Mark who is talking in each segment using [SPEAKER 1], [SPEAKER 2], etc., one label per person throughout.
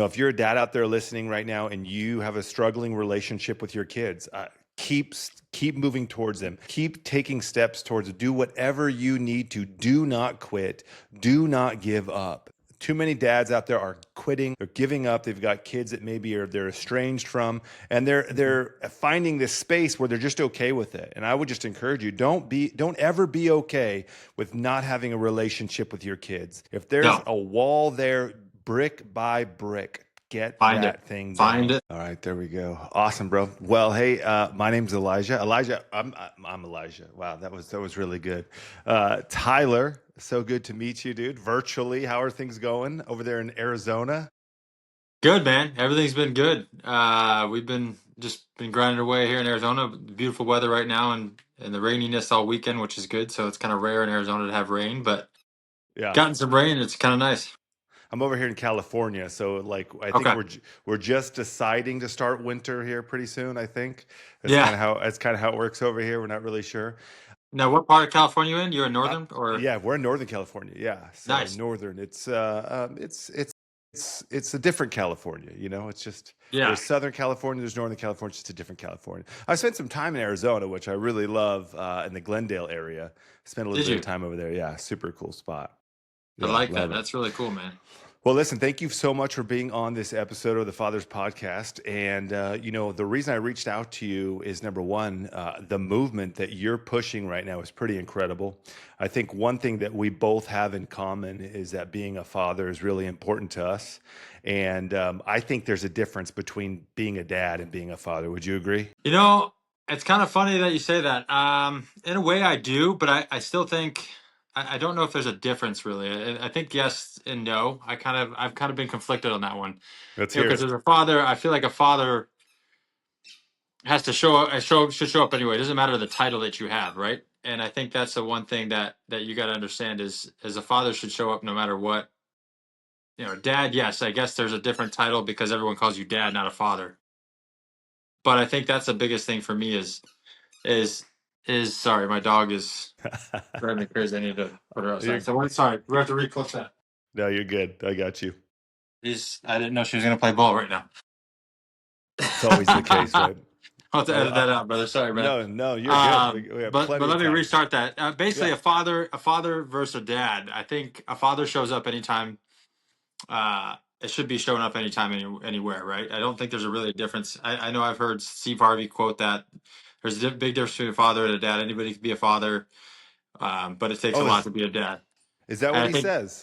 [SPEAKER 1] If you're a dad out there listening right now and you have a struggling relationship with your kids, keep moving towards them. Keep taking steps towards it. Do whatever you need to. Do not quit. Do not give up. Too many dads out there are quitting. They're giving up. They've got kids that maybe they're estranged from, and they're finding this space where they're just okay with it. And I would just encourage you, don't ever be okay with not having a relationship with your kids. If there's
[SPEAKER 2] No,
[SPEAKER 1] a wall there, brick by brick, get
[SPEAKER 2] find it.
[SPEAKER 1] that thing
[SPEAKER 2] Find
[SPEAKER 1] down.
[SPEAKER 2] it.
[SPEAKER 1] All right, there we go. Awesome, bro. Well, hey, my name's Elijah. I'm Elijah. Wow, that was really good. Tyler, so good to meet you, dude. Virtually, how are things going over there in Arizona?
[SPEAKER 2] Good, man. Everything's been good. We've been grinding away here in Arizona. Beautiful weather right now, and the raininess all weekend, which is good. So it's kind of rare in Arizona to have rain, but
[SPEAKER 1] Yeah.
[SPEAKER 2] gotten some rain. It's kind of nice.
[SPEAKER 1] I'm over here in California, so like I think
[SPEAKER 2] Okay.
[SPEAKER 1] we're just deciding to start winter here pretty soon. I think
[SPEAKER 2] Yeah.
[SPEAKER 1] that's kind of how it works over here. We're not really sure.
[SPEAKER 2] Now, what part of California you in? You're in
[SPEAKER 1] Uh,
[SPEAKER 2] northern or
[SPEAKER 1] yeah, we're in Northern California. Yeah, so
[SPEAKER 2] nice?
[SPEAKER 1] northern. It's a different California. It's just
[SPEAKER 2] Yeah.
[SPEAKER 1] there's Southern California, there's Northern California. It's just a different California. I spent some time in Arizona, which I really love, in the Glendale area. Spent a little
[SPEAKER 2] Did
[SPEAKER 1] bit of
[SPEAKER 2] you?
[SPEAKER 1] time over there. Yeah, super cool spot.
[SPEAKER 2] I
[SPEAKER 1] Yeah,
[SPEAKER 2] like that.
[SPEAKER 1] love it.
[SPEAKER 2] That's really cool, man.
[SPEAKER 1] Well, listen, thank you so much for being on this episode of the Father's Podcast. And, the reason I reached out to you is number one, the movement that you're pushing right now is pretty incredible. I think one thing that we both have in common is that being a father is really important to us. And I think there's a difference between being a dad and being a father. Would you agree?
[SPEAKER 2] You know, it's kind of funny that you say that. In a way, I do, but I still think I don't know if there's a difference really. I think yes and no. I've kind of been conflicted on that one.
[SPEAKER 1] Let's
[SPEAKER 2] You know,
[SPEAKER 1] hear
[SPEAKER 2] because
[SPEAKER 1] it.
[SPEAKER 2] as a father, I feel like a father has to show up. Should show up anyway. It doesn't matter the title that you have, right? And I think that's the one thing that you got to understand is as a father should show up no matter what. You know, dad. Yes, I guess there's a different title because everyone calls you dad, not a father. But I think that's the biggest thing for me is sorry, my dog is driving me crazy. I need to put her outside.
[SPEAKER 1] You're,
[SPEAKER 2] So sorry, we have to reclose that.
[SPEAKER 1] no, you're good. I got you.
[SPEAKER 2] I didn't know she was gonna play ball right now.
[SPEAKER 1] It's always the case, right?
[SPEAKER 2] I'll have to
[SPEAKER 1] I,
[SPEAKER 2] edit
[SPEAKER 1] I,
[SPEAKER 2] that out, brother. Sorry, man.
[SPEAKER 1] no, you're good. We have
[SPEAKER 2] But
[SPEAKER 1] plenty of
[SPEAKER 2] let me
[SPEAKER 1] time.
[SPEAKER 2] restart that. Basically,
[SPEAKER 1] Yeah.
[SPEAKER 2] a father versus a dad. I think a father shows up anytime. It should be showing up anytime, anywhere, right? I don't think there's a really difference. I know I've heard Steve Harvey quote that there's a big difference between a father and a dad. Anybody can be a father, but it takes a
[SPEAKER 1] Oh,
[SPEAKER 2] lot to be a dad.
[SPEAKER 1] is that
[SPEAKER 2] And
[SPEAKER 1] what
[SPEAKER 2] I
[SPEAKER 1] he
[SPEAKER 2] think,
[SPEAKER 1] says?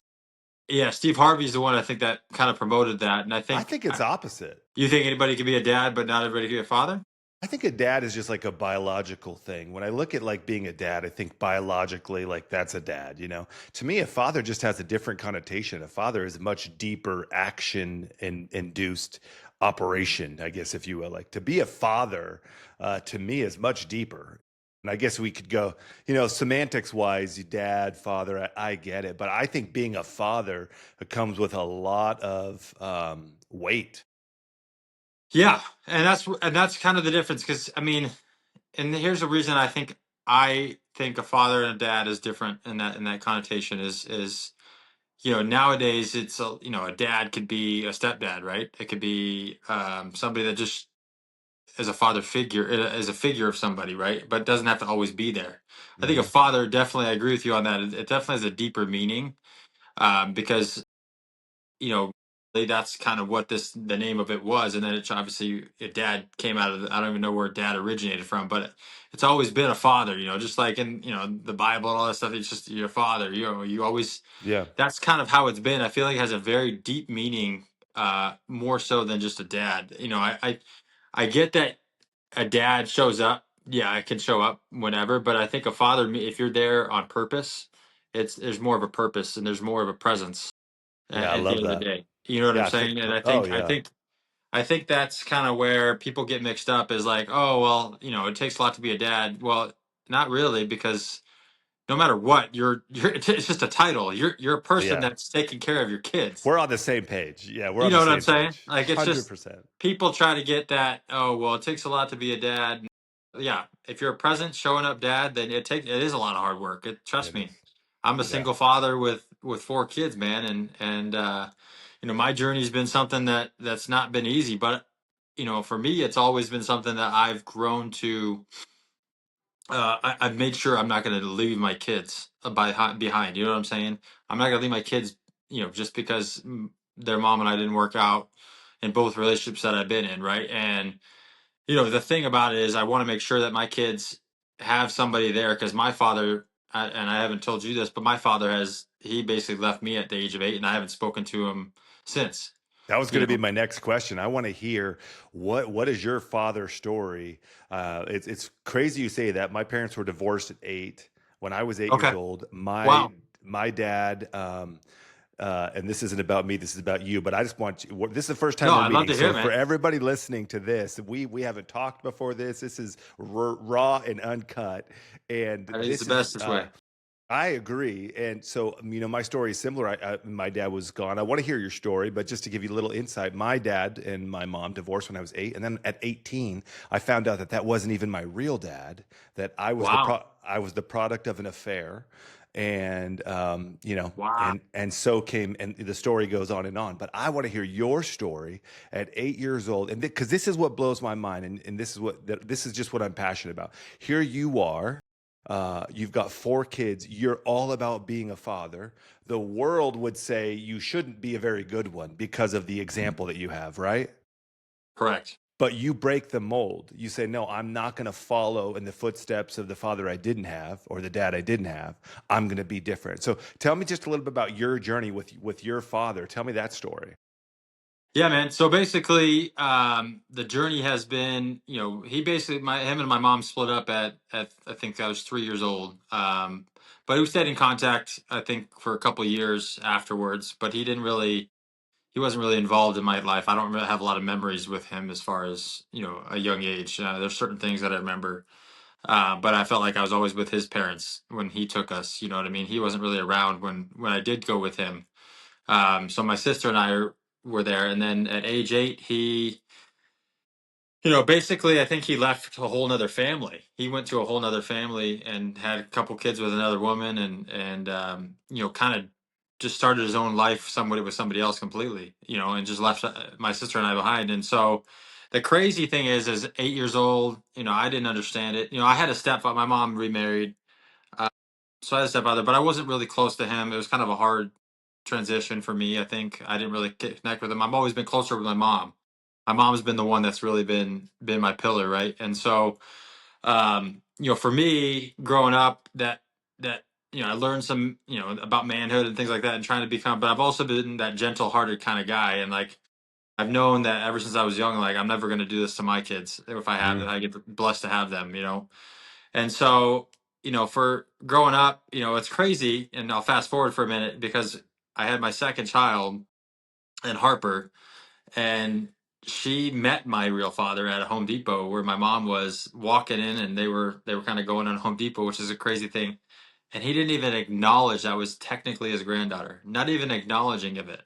[SPEAKER 2] yeah, Steve Harvey's the one I think that kind of promoted that. And I
[SPEAKER 1] I
[SPEAKER 2] think
[SPEAKER 1] think it's opposite.
[SPEAKER 2] you think anybody can be a dad, but not everybody can be a father.
[SPEAKER 1] I think a dad is just like a biological thing. When I look at like being a dad, I think biologically, like that's a dad. To me, a father just has a different connotation. A father is a much deeper action and induced operation, I guess, if you will. Like to be a father, to me, is much deeper. And I guess we could go, semantics wise, dad, father, I get it. But I think being a father comes with a lot of weight.
[SPEAKER 2] Yeah, and that's kind of the difference because I mean, and here's the reason I think a father and a dad is different in that connotation is nowadays it's a dad could be a stepdad, right? It could be somebody that just as a father figure as a figure of somebody, right? But it doesn't have to always be there. I think a
[SPEAKER 1] Hmm.
[SPEAKER 2] father definitely. I agree with you on that. It definitely has a deeper meaning because you know that's kind of what the name of it was, and then it's obviously dad came out of I don't even know where dad originated from, but it's always been a father. Just like in the Bible and all that stuff. It's just your father. You always
[SPEAKER 1] Yeah.
[SPEAKER 2] that's kind of how it's been. I feel like it has a very deep meaning, more so than just a dad. I get that a dad shows up. Yeah, I can show up whenever, but I think a father, if you're there on purpose, there's more of a purpose and there's more of a presence
[SPEAKER 1] Yeah, I
[SPEAKER 2] at the
[SPEAKER 1] love
[SPEAKER 2] end of the
[SPEAKER 1] that.
[SPEAKER 2] day. You know what I'm
[SPEAKER 1] Yeah, I think.
[SPEAKER 2] saying? And
[SPEAKER 1] Oh yeah.
[SPEAKER 2] I think that's kind of where people get mixed up is like, oh well, it takes a lot to be a dad. Well, not really, because no matter what, it's just a title. You're a person
[SPEAKER 1] Yeah,
[SPEAKER 2] that's taking care of your kids.
[SPEAKER 1] we're on the same page. Yeah, we're
[SPEAKER 2] You
[SPEAKER 1] on
[SPEAKER 2] know
[SPEAKER 1] the
[SPEAKER 2] what I'm
[SPEAKER 1] same
[SPEAKER 2] saying?
[SPEAKER 1] page.
[SPEAKER 2] Like it's just
[SPEAKER 1] 100%.
[SPEAKER 2] people try to get that. Oh well, it takes a lot to be a dad. Yeah, if you're a present, showing up, dad, then it is a lot of hard work. Trust
[SPEAKER 1] It
[SPEAKER 2] me,
[SPEAKER 1] is.
[SPEAKER 2] I'm a
[SPEAKER 1] Yeah.
[SPEAKER 2] single father with 4 kids, man, and my journey's been something that's not been easy, but for me, it's always been something that I've grown to. I've made sure I'm not going to leave my kids behind. You know what I'm saying? I'm not going to leave my kids, just because their mom and I didn't work out in both relationships that I've been in, right? And the thing about it is, I want to make sure that my kids have somebody there, because my father, and I haven't told you this, but my father he basically left me at the age of 8, and I haven't spoken to him since.
[SPEAKER 1] That was going
[SPEAKER 2] You
[SPEAKER 1] to be
[SPEAKER 2] know,
[SPEAKER 1] my next question. I want to hear what is your father's story. It's crazy you say that. My parents were divorced at 8. When I was 8 years
[SPEAKER 2] okay,
[SPEAKER 1] old, my
[SPEAKER 2] wow,
[SPEAKER 1] my dad, and this isn't about me. This is about you. But I just want you. This is the first
[SPEAKER 2] no,
[SPEAKER 1] time we're
[SPEAKER 2] I'd love
[SPEAKER 1] meeting.
[SPEAKER 2] to hear,
[SPEAKER 1] So for
[SPEAKER 2] man.
[SPEAKER 1] everybody listening to this, we haven't talked before this. This is raw and uncut, and
[SPEAKER 2] It's the
[SPEAKER 1] this is.
[SPEAKER 2] bestest way.
[SPEAKER 1] I agree. And so, my story is similar. My dad was gone. I want to hear your story, but just to give you a little insight, my dad and my mom divorced when I was 8. And then at 18, I found out that that wasn't even my real dad, that
[SPEAKER 2] Wow,
[SPEAKER 1] I was the product of an affair. And,
[SPEAKER 2] wow.
[SPEAKER 1] and so came, and the story goes on and on. But I want to hear your story at 8 years old. And because this is what blows my mind. And this is just what I'm passionate about. Here you are. You've got 4 kids. You're all about being a father. The world would say you shouldn't be a very good one because of the example that you have, right?
[SPEAKER 2] Correct.
[SPEAKER 1] But you break the mold. You say, no, I'm not going to follow in the footsteps of the father I didn't have or the dad I didn't have. I'm going to be different. So tell me just a little bit about your journey with your father. Tell me that story.
[SPEAKER 2] Yeah, man. So basically, the journey has been, he basically, him and my mom split up at I think I was 3 years old. But we stayed in contact, I think, for a couple of years afterwards. But he wasn't really involved in my life. I don't really have a lot of memories with him as far as a young age. There's certain things that I remember, but I felt like I was always with his parents when he took us. You know what I mean? He wasn't really around when I did go with him. So my sister and I were there, and then at age 8, basically, I think he left a whole nother family. He went to a whole nother family and had a couple kids with another woman, and kind of just started his own life somebody with somebody else completely, and just left my sister and I behind. And so, the crazy thing is 8 years old, I didn't understand it. I had a stepfather. My mom remarried, uh, so I had a stepfather, but I wasn't really close to him. It was kind of a hard transition for me. I think I didn't really connect with him. I've always been closer with my mom. My mom's been the one that's really been my pillar, right? And so, for me, growing up, that I learned some, about manhood and things like that, and trying to become. But I've also been that gentle-hearted kind of guy, and like I've known that ever since I was young. Like I'm never going to do this to my kids if I get blessed to have them. And so, for growing up, it's crazy. And I'll fast forward for a minute because I had my second child and Harper, and she met my real father at a Home Depot where my mom was walking in, and they were kind of going on Home Depot, which is a crazy thing. And he didn't even acknowledge I was technically his granddaughter, not even acknowledging of it.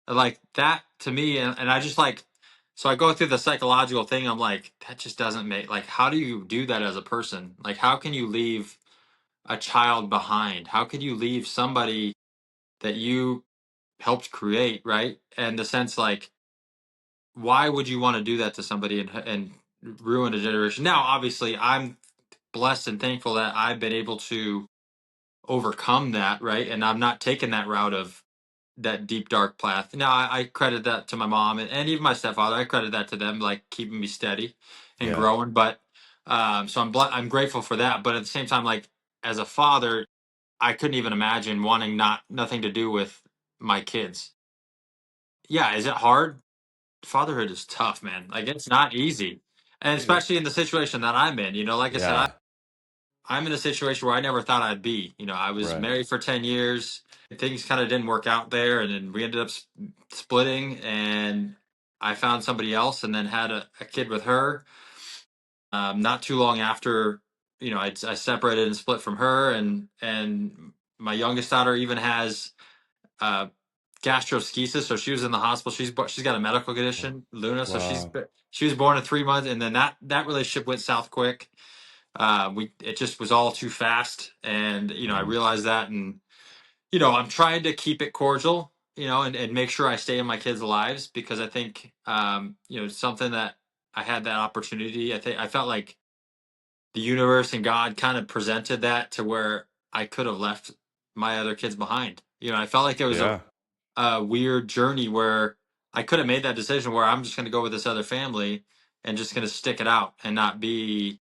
[SPEAKER 2] Like that to me, and I just like, so I go through the psychological thing. I'm like, that just doesn't make, like, how do you do that as a person? Like, how can you leave a child behind? How could you leave somebody that you helped create, right? And the sense, like, why would you want to do that to somebody and ruin a generation? Now, obviously, I'm blessed and thankful that I've been able to overcome that, right? And I'm not taking that route of that deep dark path. Now, I credit that to my mom and even my stepfather. I credit that to them, like keeping me steady and
[SPEAKER 1] Yeah.
[SPEAKER 2] growing. But so I'm grateful for that. But at the same time, like as a father, I couldn't even imagine wanting nothing to do with my kids. Yeah, is it hard? Fatherhood is tough, man. Like it's not easy, and
[SPEAKER 1] Yeah.
[SPEAKER 2] especially in the situation that I'm in. Like I said,
[SPEAKER 1] Yeah.
[SPEAKER 2] I'm in a situation where I never thought I'd be. I was
[SPEAKER 1] Right.
[SPEAKER 2] married for 10 years. Things kind of didn't work out there, and then we ended up splitting. And I found somebody else, and then had a kid with her. Not too long after, I separated and split from her, and my youngest daughter even has uh, gastroschisis, so she was in the hospital. She's got a medical condition, Luna. So
[SPEAKER 1] Wow.
[SPEAKER 2] she was born in 3 months, and then that relationship went south quick. It just was all too fast, and I
[SPEAKER 1] Mm.
[SPEAKER 2] realized that, and I'm trying to keep it cordial. and make sure I stay in my kids' lives, because I think, something that I had that opportunity. I felt like the universe and God kind of presented that to where I could have left my other kids behind. I felt like there was
[SPEAKER 1] Yeah.
[SPEAKER 2] a weird journey where I could have made that decision where I'm just going to go with this other family and just going to stick it out and not be,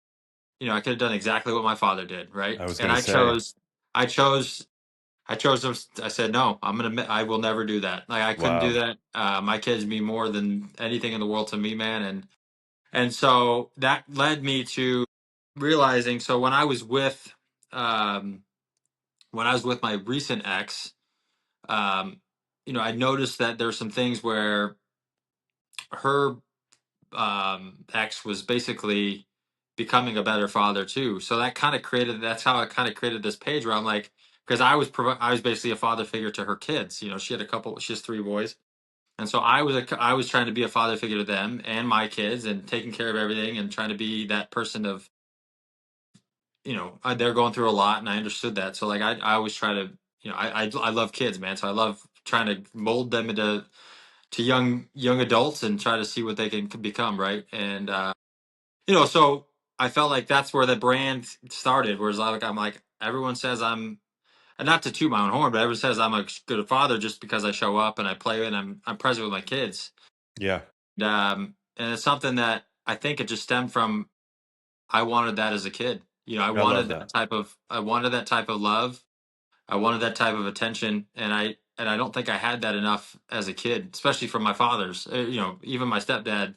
[SPEAKER 2] I could have done exactly what my father did, right?
[SPEAKER 1] I was
[SPEAKER 2] And
[SPEAKER 1] gonna say.
[SPEAKER 2] I chose, I chose those. I said, no, I will never do that. Like, I couldn't do
[SPEAKER 1] Wow.
[SPEAKER 2] that. My kids mean more than anything in the world to me, man. And so that led me to realizing. So um, when I was with my recent ex, um, I noticed that there's some things where her ex was basically becoming a better father too. So that's how I kind of created this page where I'm like, because I was basically a father figure to her kids. She has 3 boys. And so I was trying to be a father figure to them and my kids, and taking care of everything, and trying to be that person of, they're going through a lot, and I understood that. So like I always try to, I love kids, man. So I love trying to mold them to young adults and try to see what they can become, right? And so I felt like that's where the brand started. Whereas I'm like, everyone says I'm, and not to toot my own horn, but everyone says I'm a good father just because I show up and I play and I'm present with my kids.
[SPEAKER 1] Yeah.
[SPEAKER 2] And it's something that I think it just stemmed from, I wanted that as a kid.
[SPEAKER 1] I love that.
[SPEAKER 2] I wanted that type of love. I wanted that type of attention, and I don't think I had that enough as a kid, especially from my fathers. Even my stepdad,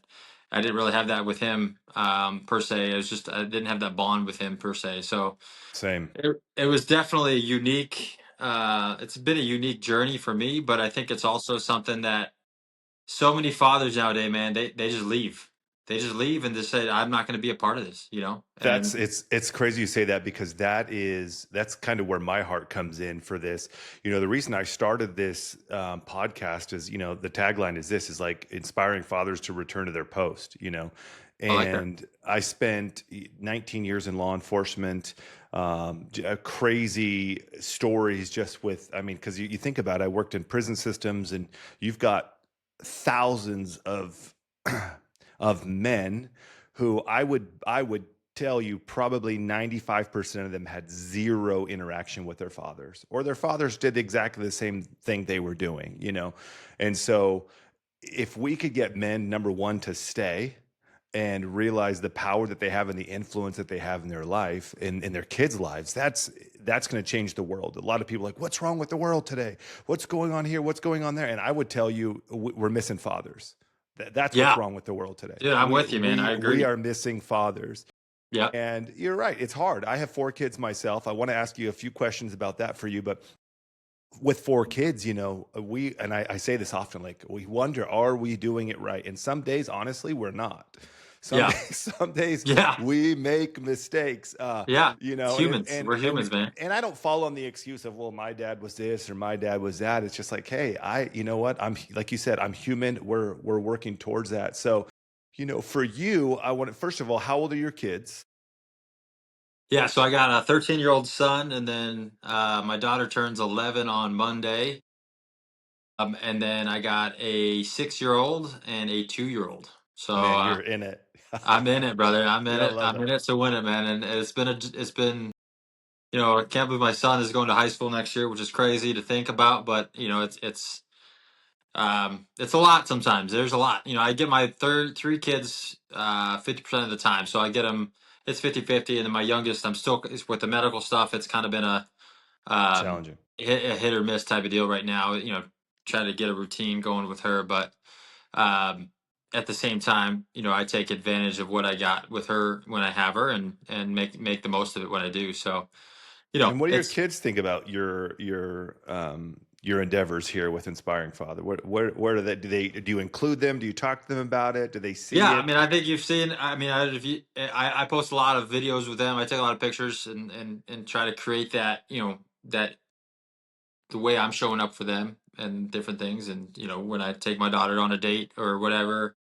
[SPEAKER 2] I didn't really have that with him, per se. It was just I didn't have that bond with him per se. So
[SPEAKER 1] Same.
[SPEAKER 2] it was definitely unique. It's been a unique journey for me, but I think it's also something that so many fathers nowadays, man, they just leave. They just leave and just say, "I'm not going to be a part of this,"
[SPEAKER 1] That's
[SPEAKER 2] And
[SPEAKER 1] it's crazy you say that, because that's kind of where my heart comes in for this. The reason I started this podcast is, the tagline is this, is like inspiring fathers to return to their post.
[SPEAKER 2] I like that.
[SPEAKER 1] And I spent 19 years in law enforcement. Crazy stories just with, I mean, because you think about it, I worked in prison systems, and you've got thousands of of men who I would tell you probably 95% of them had zero interaction with their fathers, or their fathers did exactly the same thing they were doing. And so if we could get men, number one, to stay and realize the power that they have and the influence that they have in their life, in their kids' lives, that's going to change the world. A lot of people are like, what's wrong with the world today? What's going on here? What's going on there? And I would tell you, we're missing fathers. That's what's
[SPEAKER 2] Yeah,
[SPEAKER 1] wrong with the world today.
[SPEAKER 2] dude, I'm
[SPEAKER 1] We
[SPEAKER 2] with you, man.
[SPEAKER 1] we
[SPEAKER 2] I
[SPEAKER 1] we
[SPEAKER 2] agree.
[SPEAKER 1] are missing fathers.
[SPEAKER 2] Yeah.
[SPEAKER 1] And you're right, it's hard. I have 4 kids myself. I want to ask you a few questions about that for you, but with 4 kids, I say this often, like, we wonder, are we doing it right? And some days, honestly, we're not. Some
[SPEAKER 2] Yeah.
[SPEAKER 1] days, some days
[SPEAKER 2] Yeah.
[SPEAKER 1] we make mistakes.
[SPEAKER 2] Yeah.
[SPEAKER 1] You
[SPEAKER 2] It's
[SPEAKER 1] know,
[SPEAKER 2] humans. We're humans, man.
[SPEAKER 1] and I don't fall on the excuse of, well, my dad was this or my dad was that. It's just like, hey, you know what? I'm, like you said, I'm human. We're working towards that. So, for you, I want to, first of all, how old are your kids?
[SPEAKER 2] Yeah. So I got a 13-year-old son, and then my daughter turns 11 on Monday. And then I got a 6-year-old and a 2-year-old. So
[SPEAKER 1] Man, you're in it.
[SPEAKER 2] I'm in it, brother. I'm in
[SPEAKER 1] Yeah, I
[SPEAKER 2] it.
[SPEAKER 1] love
[SPEAKER 2] I'm in
[SPEAKER 1] that.
[SPEAKER 2] it to win it, man. And it's been, I can't believe my son is going to high school next year, which is crazy to think about. But it's a lot sometimes. There's a lot. I get my 3 kids 50% of the time. So I get them, it's 50-50. And then my youngest, I'm still, with the medical stuff, it's kind of been um,
[SPEAKER 1] Challenging.
[SPEAKER 2] a hit or miss type of deal right now. Trying to get a routine going with her. But um, at the same time, I take advantage of what I got with her when I have her, and make the most of it when I do. So,
[SPEAKER 1] And what do your
[SPEAKER 2] it's,
[SPEAKER 1] kids think about your endeavors here with Inspiring Father? Where do you include them? Do you talk to them about it? Do they see
[SPEAKER 2] yeah, I
[SPEAKER 1] it?
[SPEAKER 2] mean, I think you've seen. I mean, if you, I post a lot of videos with them. I take a lot of pictures, and try to create that, that the way I'm showing up for them and different things. And when I take my daughter on a date or whatever,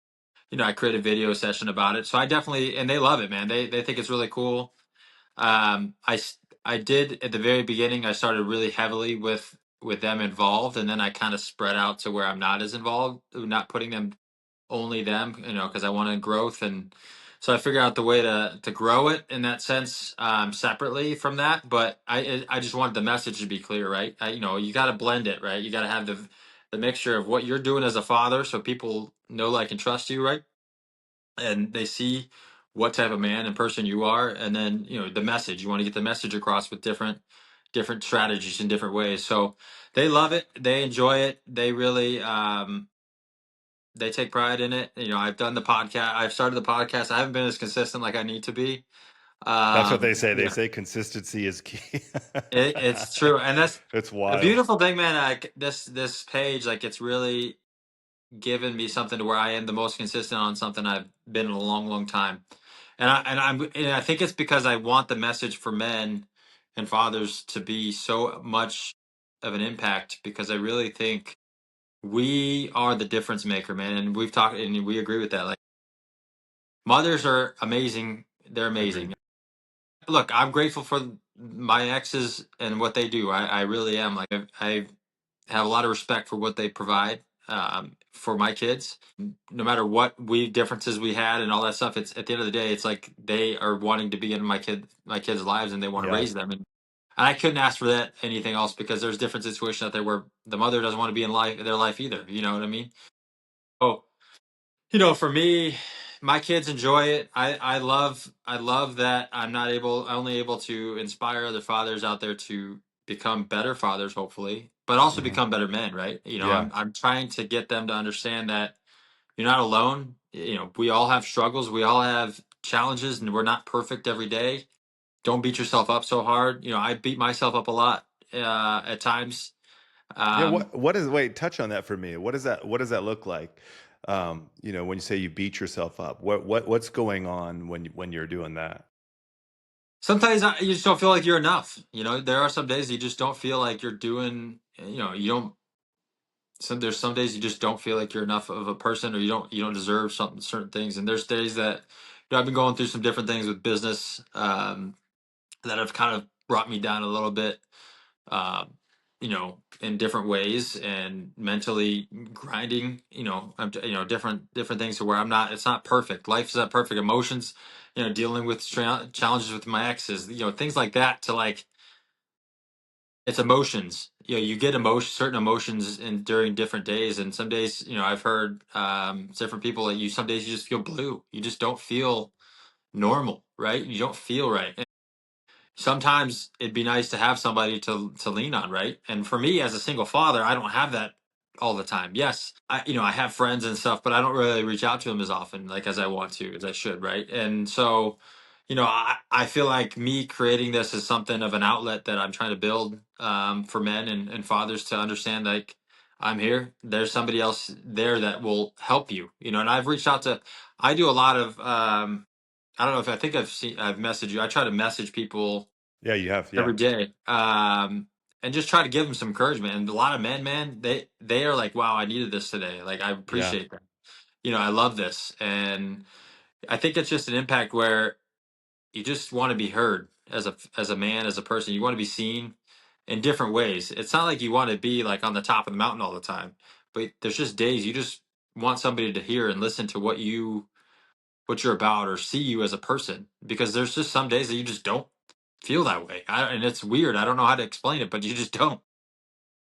[SPEAKER 2] I create a video session about it. So I definitely, and they love it, man. They think it's really cool. I did at the very beginning. I started really heavily with them involved, and then I kind of spread out to where I'm not as involved, not putting them only them, because I wanted growth. And so I figured out the way to grow it in that sense, separately from that. But I just wanted the message to be clear, right? You got to blend it, right? You got to have the mixture of what you're doing as a father, so people know, like, and trust you, right? And they see what type of man and person you are, and then the message. You want to get the message across with different strategies in different ways. So they love it, they enjoy it, they really they take pride in it. I've done the podcast. I've started the podcast. I haven't been as consistent like I need to be.
[SPEAKER 1] That's what they say. They
[SPEAKER 2] Yeah,
[SPEAKER 1] say consistency is key.
[SPEAKER 2] it's true, and that's
[SPEAKER 1] It's
[SPEAKER 2] a
[SPEAKER 1] wild.
[SPEAKER 2] beautiful thing, man. Like this page, like, it's really given me something to where I am the most consistent on something I've been in a long, long time. And I think it's because I want the message for men and fathers to be so much of an impact, because I really think we are the difference maker, man. And we've talked, and we agree with that. Like, mothers are amazing. They're
[SPEAKER 1] Agreed.
[SPEAKER 2] amazing. Look, I'm grateful for my exes and what they do. I really am. Like, I have a lot of respect for what they provide, for my kids. No matter what differences we had and all that stuff, it's at the end of the day, it's like they are wanting to be in my kids' lives, and they want to
[SPEAKER 1] Yeah.
[SPEAKER 2] raise them. And I couldn't ask for that anything else, because there's different situations out there where the mother doesn't want to be in their life either. You know what I mean? Oh, for me, my kids enjoy it. I love that only able to inspire other fathers out there to become better fathers, hopefully, but also
[SPEAKER 1] Hmm.
[SPEAKER 2] become better men, right?
[SPEAKER 1] Yeah.
[SPEAKER 2] I'm trying to get them to understand that you're not alone. We all have struggles, we all have challenges, and we're not perfect every day. Don't beat yourself up so hard. I beat myself up a lot, at times.
[SPEAKER 1] Yeah.
[SPEAKER 2] Um,
[SPEAKER 1] Wait, touch on that for me. What does that look like? When you say you beat yourself up, what's going on when you're doing that?
[SPEAKER 2] Sometimes you just don't feel like you're enough. There are some days you just don't feel like you're doing. You don't. There's some days you just don't feel like you're enough of a person, or you don't deserve certain things. And there's days that I've been going through some different things with business, that have kind of brought me down a little bit, in different ways, and mentally grinding. Different things to where I'm not. It's not perfect. Life is not perfect. Emotions, dealing with challenges with my exes, things like that. To, like, it's emotions. You get certain emotions in during different days, and some days, I've heard, different people, that some days you just feel blue. You just don't feel normal, right? You don't feel right. Sometimes it'd be nice to have somebody to lean on, right? And for me, as a single father, I don't have that all the time. Yes, I have friends and stuff, but I don't really reach out to them as often, like, as I want to, as I should, right? And so, I feel like me creating this is something of an outlet that I'm trying to build, for men and fathers to understand, like, I'm here. There's somebody else there that will help you, And I've reached out to. I do a lot of. I don't know if I think I've messaged you. I try to message people
[SPEAKER 1] Yeah, you have. Yeah.
[SPEAKER 2] every day, and just try to give them some encouragement. And a lot of men, man, they are like, "Wow, I needed this today. Like, I
[SPEAKER 1] Yeah.
[SPEAKER 2] appreciate that. I love this." And I think it's just an impact where you just want to be heard as a man, as a person. You want to be seen in different ways. It's not like you want to be, like, on the top of the mountain all the time, but there's just days you just want somebody to hear and listen to what you're about, or see you as a person, because there's just some days that you just don't feel that way. And it's weird. I don't know how to explain it, but you just don't.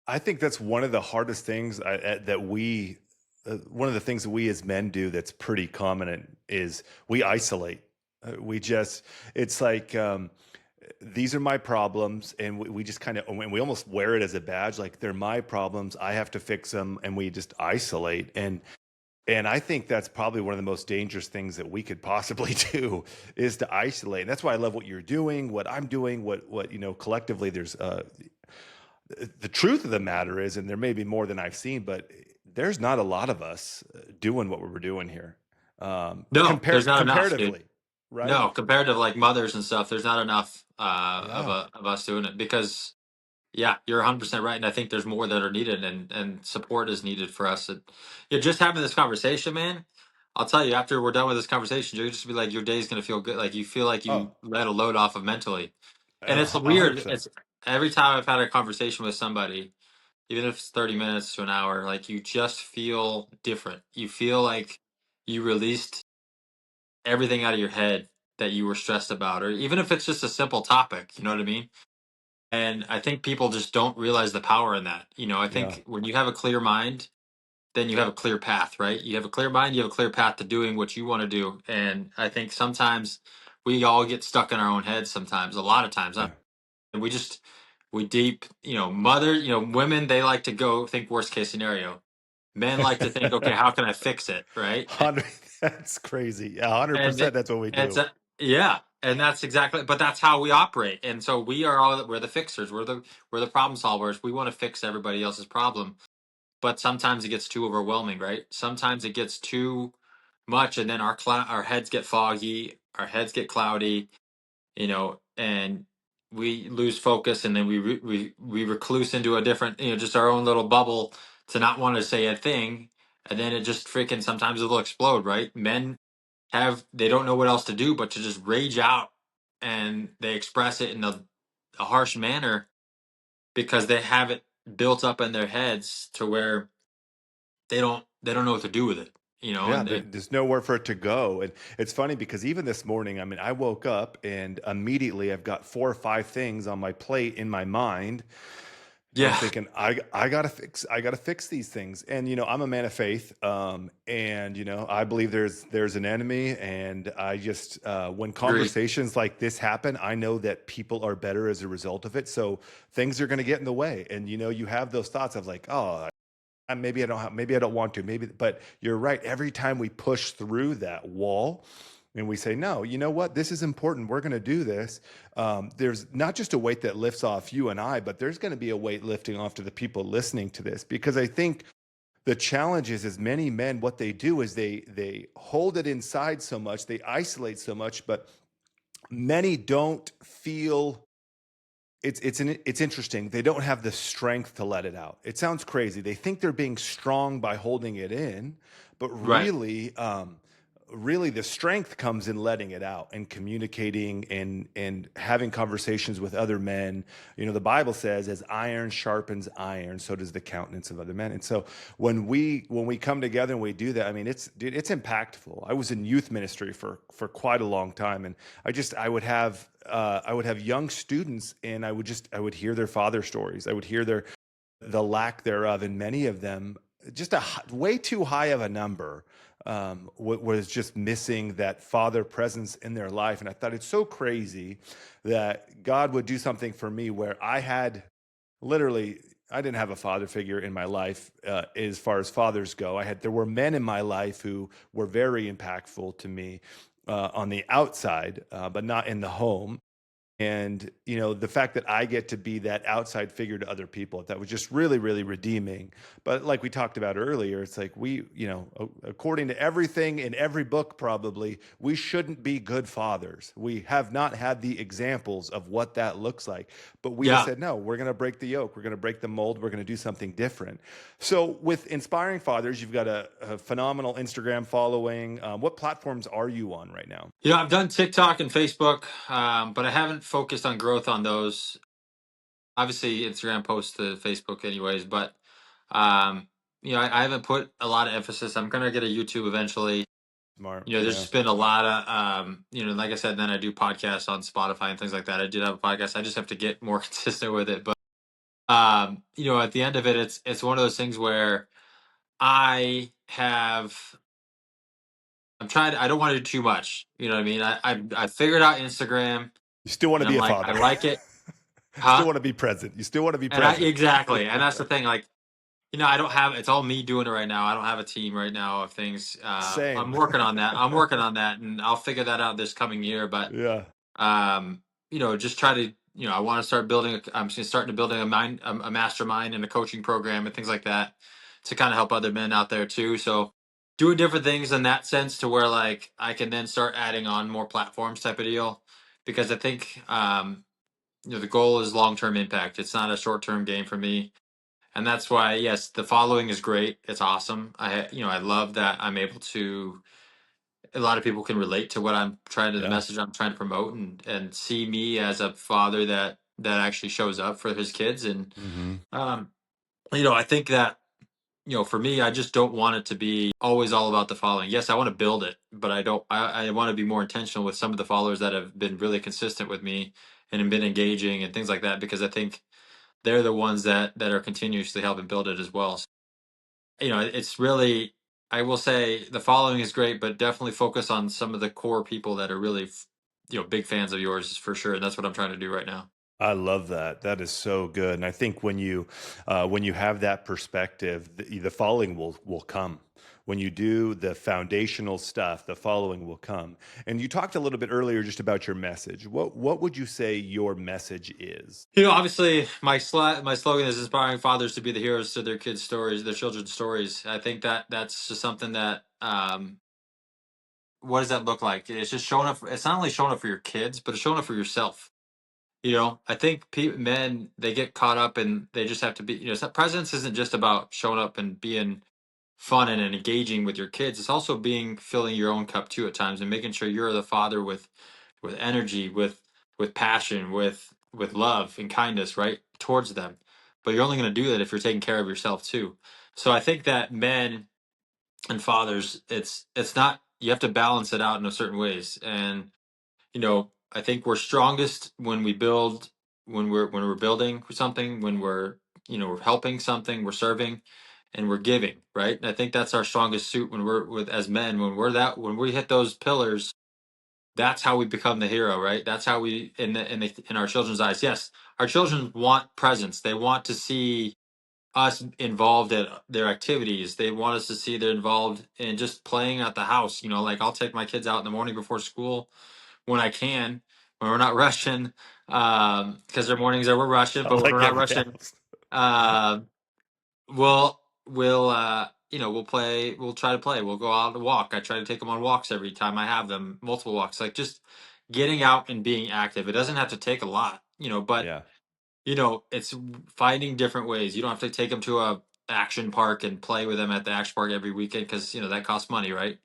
[SPEAKER 1] I think that's one of the hardest things one of the things that we as men do that's pretty common is we isolate. We just, it's like, these are my problems. And we just kind of, and we almost wear it as a badge. Like, they're my problems. I have to fix them. And we just isolate. And I think that's probably one of the most dangerous things that we could possibly do is to isolate. And that's why I love what you're doing, what I'm doing, collectively there's, the truth of the matter is, and there may be more than I've seen, but there's not a lot of us doing what we're doing here,
[SPEAKER 2] No, there's not enough, dude.
[SPEAKER 1] comparatively, right?
[SPEAKER 2] No, compared to, like, mothers and stuff, there's not enough,
[SPEAKER 1] Yeah.
[SPEAKER 2] of us doing it, because, yeah, you're 100% right. And I think there's more that are needed, and support is needed for us. And, just having this conversation, man, I'll tell you, after we're done with this conversation, you'll just be like, your day's going to feel good. Like, you feel like you
[SPEAKER 1] Oh,
[SPEAKER 2] let a load off of mentally. And it's
[SPEAKER 1] a hundred
[SPEAKER 2] weird.
[SPEAKER 1] percent.
[SPEAKER 2] It's every time I've had a conversation with somebody, even if it's 30 minutes to an hour, like you just feel different. You feel like you released everything out of your head that you were stressed about, or even if it's just a simple topic, you know what I mean? And I think people just don't realize the power in that. I
[SPEAKER 1] Yeah.
[SPEAKER 2] think when you have a clear mind, then you have a clear path, right? You have a clear mind, you have a clear path to doing what you want to do. And I think sometimes we all get stuck in our own heads sometimes, a lot of times.
[SPEAKER 1] Yeah.
[SPEAKER 2] And we deep, women, they like to go think worst case scenario. Men like to think, okay, how can I fix it? Right.
[SPEAKER 1] 100, that's crazy. Yeah,
[SPEAKER 2] And
[SPEAKER 1] 100%, that's what we
[SPEAKER 2] it's
[SPEAKER 1] do.
[SPEAKER 2] yeah. And that's exactly, but that's how we operate. And so we're the fixers. We're the problem solvers. We want to fix everybody else's problem. But sometimes it gets too overwhelming, right? Sometimes it gets too much, and then our heads get foggy, our heads get cloudy, and we lose focus, and then we recluse into a different, just our own little bubble to not want to say a thing, and then it just freaking sometimes it'll explode, right? Men they don't know what else to do but to just rage out, and they express it in a harsh manner because they have it built up in their heads to where they don't know what to do with it,
[SPEAKER 1] Yeah,
[SPEAKER 2] and
[SPEAKER 1] there's nowhere for it to go. And it's funny because even this morning, I mean, I woke up and immediately I've got 4 or 5 things on my plate in my mind. And I'm
[SPEAKER 2] yeah,
[SPEAKER 1] thinking, I gotta fix these things. And I'm a man of faith. And I believe there's an enemy. And I just when
[SPEAKER 2] agreed.
[SPEAKER 1] conversations like this happen, I know that people are better as a result of it. So things are gonna get in the way. And you have those thoughts of like, oh, maybe I don't want to, maybe, but you're right. Every time we push through that wall and we say, no, you know what, this is important, we're going to do this. There's not just a weight that lifts off you and I, but there's going to be a weight lifting off to the people listening to this, because I think the challenge is many men, what they do is they hold it inside so much, they isolate so much, but many don't feel it's interesting. They don't have the strength to let it out. It sounds crazy. They think they're being strong by holding it in, but
[SPEAKER 2] Right.
[SPEAKER 1] really the strength comes in letting it out and communicating and having conversations with other men. The Bible says, as iron sharpens iron, so does the countenance of other men. And so when we come together and we do that, I mean, it's impactful. I was in youth ministry for quite a long time, and I would have young students, and I would hear their father stories. I would hear the lack thereof, and many of them, just way too high of a number, was just missing that father presence in their life. And I thought it's so crazy that God would do something for me where literally I didn't have a father figure in my life, as far as fathers go. There were men in my life who were very impactful to me, on the outside, but not in the home. And the fact that I get to be that outside figure to other people, that was just really, really redeeming. But like we talked about earlier, it's like according to everything in every book, probably we shouldn't be good fathers. We have not had the examples of what that looks like, but we have
[SPEAKER 2] Yeah.
[SPEAKER 1] said, no, we're going to break the yoke, we're going to break the mold, we're going to do something different. So with Inspiring Fathers, you've got a phenomenal Instagram following. What platforms are you on right now?
[SPEAKER 2] I've done TikTok and Facebook, but I haven't focused on growth on those. Obviously, Instagram posts to Facebook, anyways. But um, I haven't put a lot of emphasis. I'm gonna get a YouTube eventually.
[SPEAKER 1] Smart.
[SPEAKER 2] There's
[SPEAKER 1] Yeah.
[SPEAKER 2] just been a lot of like I said. Then I do podcasts on Spotify and things like that. I did have a podcast. I just have to get more consistent with it. But at the end of it, it's one of those things where I have. I'm trying. I don't want to do too much. You know what I mean? I figured out Instagram,
[SPEAKER 1] You still want to
[SPEAKER 2] and
[SPEAKER 1] be
[SPEAKER 2] I'm
[SPEAKER 1] a
[SPEAKER 2] like, I
[SPEAKER 1] father.
[SPEAKER 2] like it,
[SPEAKER 1] Still
[SPEAKER 2] huh?
[SPEAKER 1] want to be present. You still want to be
[SPEAKER 2] And I
[SPEAKER 1] present.
[SPEAKER 2] exactly, and that's the thing. Like, I don't have. It's all me doing it right now. I don't have a team right now of things. I'm
[SPEAKER 1] Same.
[SPEAKER 2] working on that. I'm working on that, and I'll figure that out this coming year. But
[SPEAKER 1] Yeah.
[SPEAKER 2] just try to. I want to start building. I'm just starting to building a mastermind and a coaching program and things like that to kind of help other men out there too. So doing different things in that sense to where like I can then start adding on more platforms type of deal, because I think the goal is long term impact. It's not a short term game for me, and that's why yes, the following is great. It's awesome. I love that I'm able to. A lot of people can relate to what I'm trying to the
[SPEAKER 1] Yeah.
[SPEAKER 2] message I'm trying to promote, and see me as a father that actually shows up for his kids, and
[SPEAKER 1] Hmm.
[SPEAKER 2] um I think that, for me, I just don't want it to be always all about the following. Yes, I want to build it, but I don't. I want to be more intentional with some of the followers that have been really consistent with me and have been engaging and things like that, because I think they're the ones that are continuously helping build it as well. So, it's really. I will say the following is great, but definitely focus on some of the core people that are really, big fans of yours for sure. And that's what I'm trying to do right now.
[SPEAKER 1] I love that. That is so good. And I think when you have that perspective, the following will come. When you do the foundational stuff, the following will come. And you talked a little bit earlier just about your message. What would you say your message is?
[SPEAKER 2] Obviously, my slogan is inspiring fathers to be the heroes to their kids' stories, their children's stories. I think that that's just something that, what does that look like? It's just showing up. It's not only showing up for your kids, but it's showing up for yourself. I think men, they get caught up and they just have to be. Presence isn't just about showing up and being fun and engaging with your kids. It's also being filling your own cup too at times and making sure you're the father with energy, with passion, with love and kindness, right, towards them. But you're only going to do that if you're taking care of yourself too. So I think that men and fathers, it's not, you have to balance it out in a certain ways. And I think we're strongest when we build, when we're building something, when we're helping something, we're serving, and we're giving, right? And I think that's our strongest suit when we're with as men, when we hit those pillars, that's how we become the hero, right? That's how we in our children's eyes. Yes, our children want presence. They want to see us involved at their activities. They want us to see they're involved in just playing at the house. Like I'll take my kids out in the morning before school when I can, when we're not rushing, because there are mornings that we're rushing, but when we're
[SPEAKER 1] Like
[SPEAKER 2] not
[SPEAKER 1] every
[SPEAKER 2] rushing,
[SPEAKER 1] house.
[SPEAKER 2] uh, we'll play. We'll try to play. We'll go out to walk. I try to take them on walks every time I have them, multiple walks. Like just getting out and being active. It doesn't have to take a lot, but
[SPEAKER 1] Yeah.
[SPEAKER 2] it's finding different ways. You don't have to take them to a action park and play with them at the action park every weekend because that costs money, right?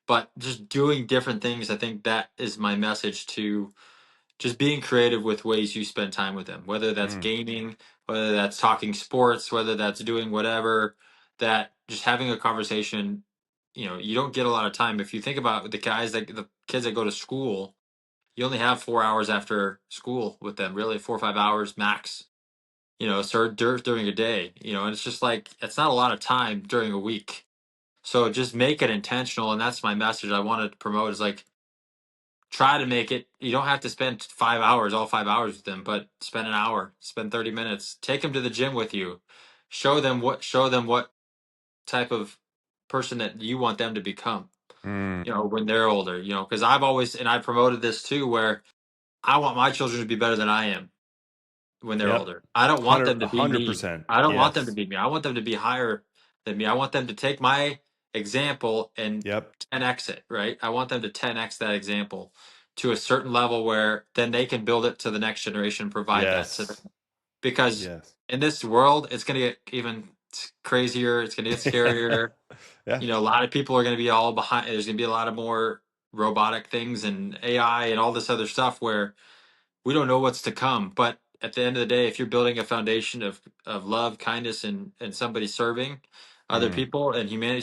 [SPEAKER 2] But just doing different things. I think that is my message to just being creative with ways you spend time with them, whether that's
[SPEAKER 1] Mm.
[SPEAKER 2] gaming, whether that's talking sports, whether that's doing whatever, that just having a conversation. You don't get a lot of time. If you think about the kids that go to school, you only have 4 hours after school with them, really 4 or 5 hours max. So during a day, and it's just like, it's not a lot of time during a week. So just make it intentional. And that's my message I wanted to promote is like, try to make it. You don't have to spend 5 hours, all 5 hours with them, but spend an hour, spend 30 minutes, take them to the gym with you, show them what type of person that you want them to become,
[SPEAKER 1] Mm.
[SPEAKER 2] when they're older, because I've promoted this too, where I want my children to be better than I am when they're
[SPEAKER 1] Yep.
[SPEAKER 2] older. I don't want them to be me.
[SPEAKER 1] 100%.
[SPEAKER 2] I don't want them to
[SPEAKER 1] Yes.
[SPEAKER 2] be me. I want them to be higher than me. I want them to take my example and
[SPEAKER 1] Yep.
[SPEAKER 2] 10x it, right? I want them to 10x that example to a certain level where then they can build it to the next generation, provide that to them.
[SPEAKER 1] Yes.
[SPEAKER 2] Because
[SPEAKER 1] Yes.
[SPEAKER 2] in this world, it's going to get even crazier. It's going to get scarier.
[SPEAKER 1] Yeah.
[SPEAKER 2] A lot of people are going to be all behind. There's going to be a lot of more robotic things and AI and all this other stuff where we don't know what's to come. But at the end of the day, if you're building a foundation of love, kindness, and somebody serving other
[SPEAKER 1] Mm.
[SPEAKER 2] people and humanity,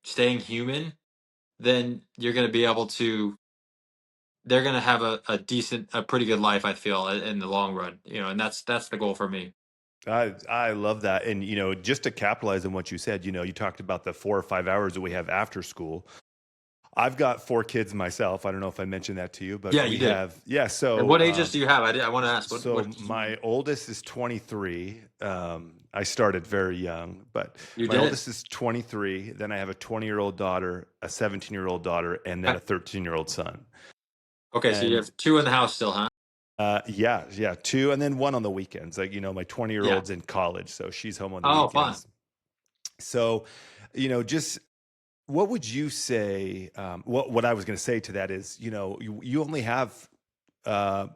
[SPEAKER 2] staying human, then you're going to be able to. They're going to have a pretty good life. I feel in the long run, and that's the goal for me.
[SPEAKER 1] I love that. And, just to capitalize on what you said, you talked about the 4 or 5 hours that we have after school. I've got 4 kids myself. I don't know if I mentioned that to you, but
[SPEAKER 2] Yeah, you
[SPEAKER 1] we
[SPEAKER 2] did.
[SPEAKER 1] have, yeah.
[SPEAKER 2] And what ages do you have? I want to ask. What
[SPEAKER 1] So my oldest is 23. I started very young, but
[SPEAKER 2] you
[SPEAKER 1] my
[SPEAKER 2] did?
[SPEAKER 1] oldest is 23. Then I have a 20-year-old daughter, a 17-year-old daughter, and then a 13-year-old son.
[SPEAKER 2] Okay, so you
[SPEAKER 1] And
[SPEAKER 2] have two in the house still, huh?
[SPEAKER 1] yeah, yeah, two, and then one on the weekends. Like, my 20-year
[SPEAKER 2] Yeah.
[SPEAKER 1] old's in college, so she's home on the
[SPEAKER 2] Oh, fun.
[SPEAKER 1] weekends. So, just what would you say? What I was going to say to that is, you only have uh,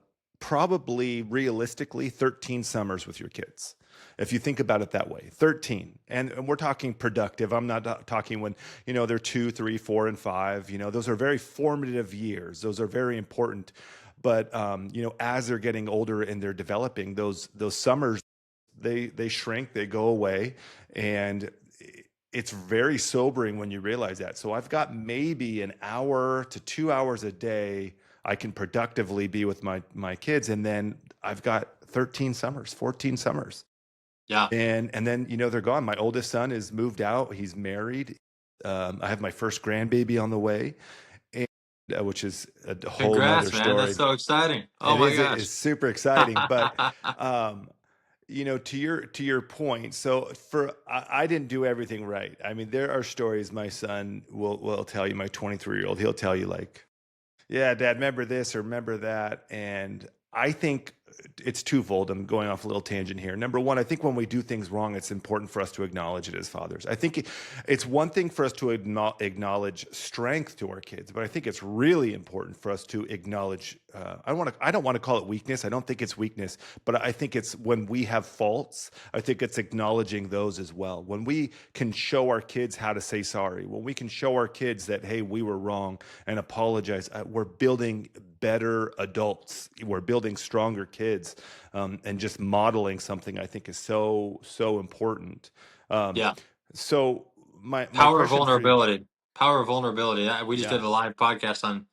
[SPEAKER 1] probably realistically 13 summers with your kids. If you think about it that way, 13. And we're talking productive. I'm not talking when, they're 2, 3, 4, and 5. Those are very formative years. Those are very important. But, as they're getting older and they're developing, those summers, they shrink, they go away, and it's very sobering when you realize that. So I've got maybe an hour to 2 hours a day I can productively be with my kids, and then I've got 13 summers, 14 summers,
[SPEAKER 2] Yeah.
[SPEAKER 1] and then they're gone. My oldest son is moved out. He's married. I have my first grandbaby on the way, and, which is a whole nother
[SPEAKER 2] Congrats, man. That's
[SPEAKER 1] story.
[SPEAKER 2] so exciting. Oh
[SPEAKER 1] It
[SPEAKER 2] my
[SPEAKER 1] is
[SPEAKER 2] gosh.
[SPEAKER 1] it's super exciting, but um, to your point. So I didn't do everything right. I mean, there are stories my son will tell you. My 23-year-old, he'll tell you like, yeah, Dad, remember this or remember that. And I think it's twofold. I'm going off a little tangent here. Number one, I think when we do things wrong, it's important for us to acknowledge it as fathers. I think it's one thing for us to acknowledge strength to our kids, but I think it's really important for us to acknowledge. I don't want to call it weakness. I don't think it's weakness, but I think it's when we have faults. I think it's acknowledging those as well. When we can show our kids how to say sorry, when we can show our kids that, hey, we were wrong and apologize, we're building better adults. We're building stronger kids, and just modeling something I think is so important. Um,
[SPEAKER 2] Yeah.
[SPEAKER 1] so my
[SPEAKER 2] Power of
[SPEAKER 1] question for you,
[SPEAKER 2] vulnerability. Power of vulnerability. We just
[SPEAKER 1] yeah,
[SPEAKER 2] did a live podcast on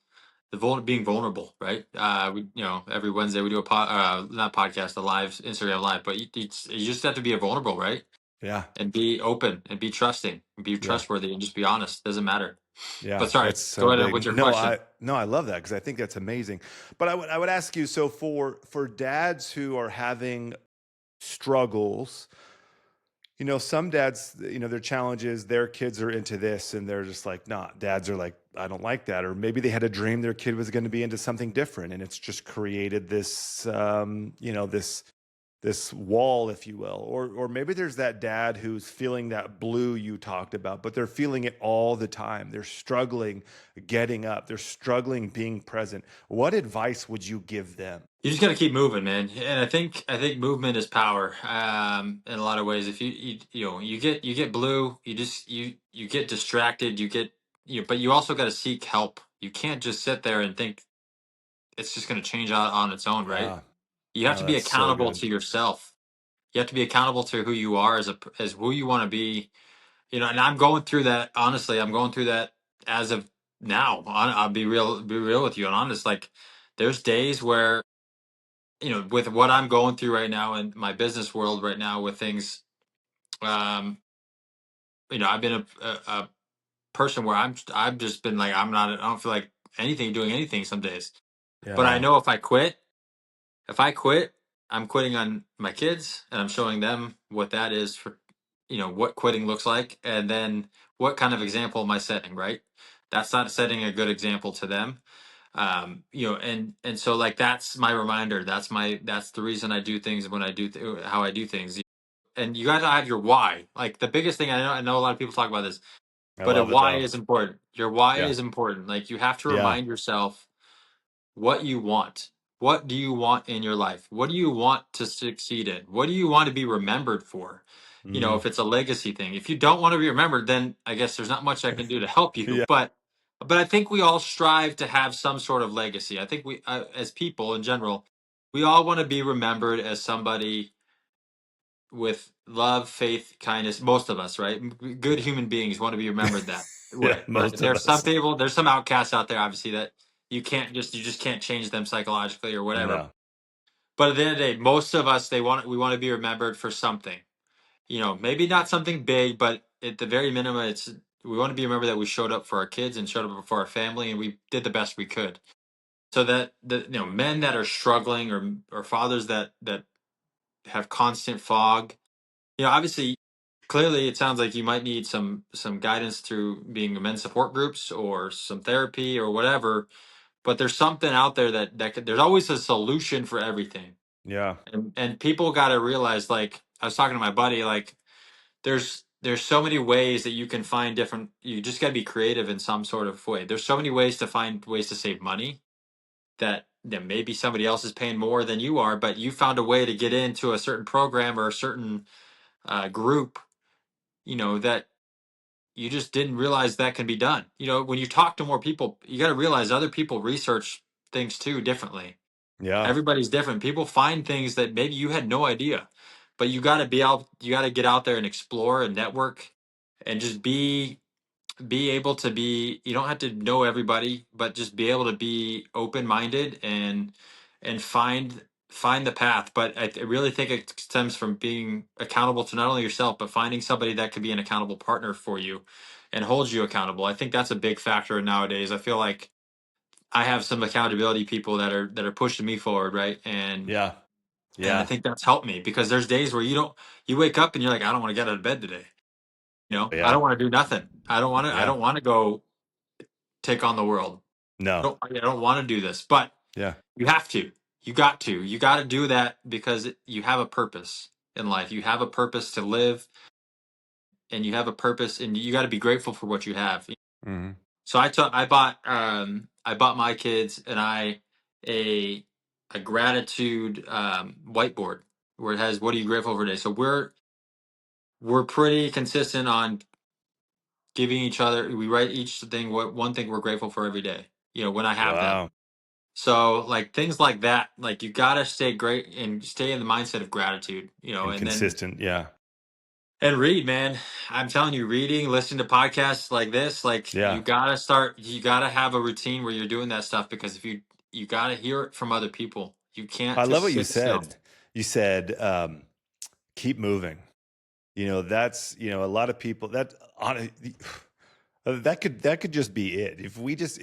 [SPEAKER 2] being vulnerable, right? We, every Wednesday we do not podcast, a live Instagram live, but you just have to be vulnerable, right?
[SPEAKER 1] yeah,
[SPEAKER 2] And be open and be trusting and be
[SPEAKER 1] yeah.
[SPEAKER 2] trustworthy and just be honest. Doesn't matter.
[SPEAKER 1] Yeah,
[SPEAKER 2] But sorry,
[SPEAKER 1] that's
[SPEAKER 2] go
[SPEAKER 1] so
[SPEAKER 2] ahead with
[SPEAKER 1] big.
[SPEAKER 2] your
[SPEAKER 1] No,
[SPEAKER 2] question.
[SPEAKER 1] I love that because I think that's amazing. But I would ask you, so for dads who are having struggles, some dads, their challenge is their kids are into this and they're just like, nah, dads are like, I don't like that. Or maybe they had a dream their kid was going to be into something different and it's just created this, this wall, if you will. Or maybe there's that dad who's feeling that blue you talked about, but they're feeling it all the time. They're struggling getting up. They're struggling being present. What advice would you give them?
[SPEAKER 2] You just got to keep moving, man. And I think movement is power. In a lot of ways, if you get blue, you get distracted, but you also got to seek help. You can't just sit there and think it's just going to change out on its own, right?
[SPEAKER 1] Yeah,
[SPEAKER 2] You have
[SPEAKER 1] no,
[SPEAKER 2] to be
[SPEAKER 1] that's so
[SPEAKER 2] accountable
[SPEAKER 1] good.
[SPEAKER 2] to yourself. You have to be accountable to who you are as who you want to be. And I'm going through that. Honestly, I'm going through that as of now. I'll be real with you and honest. Like, there's days where with what I'm going through right now in my business world right now with things, um, I've been a person where I've just been like I don't feel like doing anything some days. But I
[SPEAKER 1] Yeah.
[SPEAKER 2] know if I quit, I'm quitting on my kids and I'm showing them what that is for, what quitting looks like. And then what kind of example am I setting, right? That's not setting a good example to them. And so like, that's my reminder. That's the reason I do things when I do, how I do things. And you got to have your why. Like the biggest thing I know a lot of people talk about this,
[SPEAKER 1] I
[SPEAKER 2] but a
[SPEAKER 1] love it
[SPEAKER 2] why
[SPEAKER 1] though.
[SPEAKER 2] is important. Your why
[SPEAKER 1] Yeah.
[SPEAKER 2] is important. Like you have to
[SPEAKER 1] Yeah.
[SPEAKER 2] remind yourself what you want. What do you want in your life? What do you want to succeed in? What do you want to be remembered for?
[SPEAKER 1] Mm.
[SPEAKER 2] If it's a legacy thing. If you don't want to be remembered, then I guess there's not much I can do to help you.
[SPEAKER 1] Yeah.
[SPEAKER 2] But I think we all strive to have some sort of legacy. I think we, as people in general, we all want to be remembered as somebody with love, faith, kindness. Most of us, right? Good
[SPEAKER 1] Yeah.
[SPEAKER 2] human beings want to be remembered that
[SPEAKER 1] Yeah.
[SPEAKER 2] way. But
[SPEAKER 1] Most of
[SPEAKER 2] there's some
[SPEAKER 1] us.
[SPEAKER 2] people, there's some outcasts out there, obviously, that you just can't change them psychologically or whatever.
[SPEAKER 1] No.
[SPEAKER 2] But at the end of the day, most of us, we want to be remembered for something. Maybe not something big, but at the very minimum, we want to be remembered that we showed up for our kids and showed up for our family, and we did the best we could. So that men that are struggling or fathers that have constant fog, obviously, clearly, it sounds like you might need some guidance through being in men's support groups or some therapy or whatever. But there's something out there there's always a solution for everything,
[SPEAKER 1] Yeah.
[SPEAKER 2] and people got to realize. Like I was talking to my buddy, like there's so many ways that you can find different. You just got to be creative in some sort of way. There's so many ways to find ways to save money that maybe somebody else is paying more than you are, but you found a way to get into a certain program or a certain group, that you just didn't realize that can be done. When you talk to more people, you got to realize other people research things too differently.
[SPEAKER 1] Yeah.
[SPEAKER 2] Everybody's different. People find things that maybe you had no idea. but you got to be out. You got to get out there and explore and network, and just be able to be. You don't have to know everybody, but just be able to be open minded and find the path. But I really think it stems from being accountable to not only yourself, but finding somebody that could be an accountable partner for you and holds you accountable. I think that's a big factor nowadays. I feel like I have some accountability people that are pushing me forward, right?
[SPEAKER 1] Yeah.
[SPEAKER 2] And I
[SPEAKER 1] Yeah.
[SPEAKER 2] think that's helped me because there's days where you wake up and you're like, I don't want to get out of bed today. I
[SPEAKER 1] Yeah.
[SPEAKER 2] don't want to do nothing. I
[SPEAKER 1] Yeah.
[SPEAKER 2] don't want to go take on the world.
[SPEAKER 1] No.
[SPEAKER 2] I don't want to do this, but
[SPEAKER 1] Yeah.
[SPEAKER 2] you have to. You got to do that because you have a purpose in life. You have a purpose to live, and you have a purpose, and you got to be grateful for what you have.
[SPEAKER 1] Hmm.
[SPEAKER 2] So I bought my kids and I a gratitude whiteboard where it has what are you grateful for today. So we're pretty consistent on giving each other. We write each thing what one thing we're grateful for every day. When I have them.
[SPEAKER 1] Wow.
[SPEAKER 2] So like things like that, like you gotta stay great and stay in the mindset of gratitude.
[SPEAKER 1] And
[SPEAKER 2] And then
[SPEAKER 1] consistent. Yeah.
[SPEAKER 2] and read, man. I'm telling you, reading, listening to podcasts like this, like
[SPEAKER 1] Yeah.
[SPEAKER 2] you gotta have a routine where you're doing that stuff because if you gotta hear it from other people. You can't
[SPEAKER 1] I love
[SPEAKER 2] just
[SPEAKER 1] what you
[SPEAKER 2] sit still.
[SPEAKER 1] said. You said, keep moving. That's, a lot of people that on that could just be it. If we just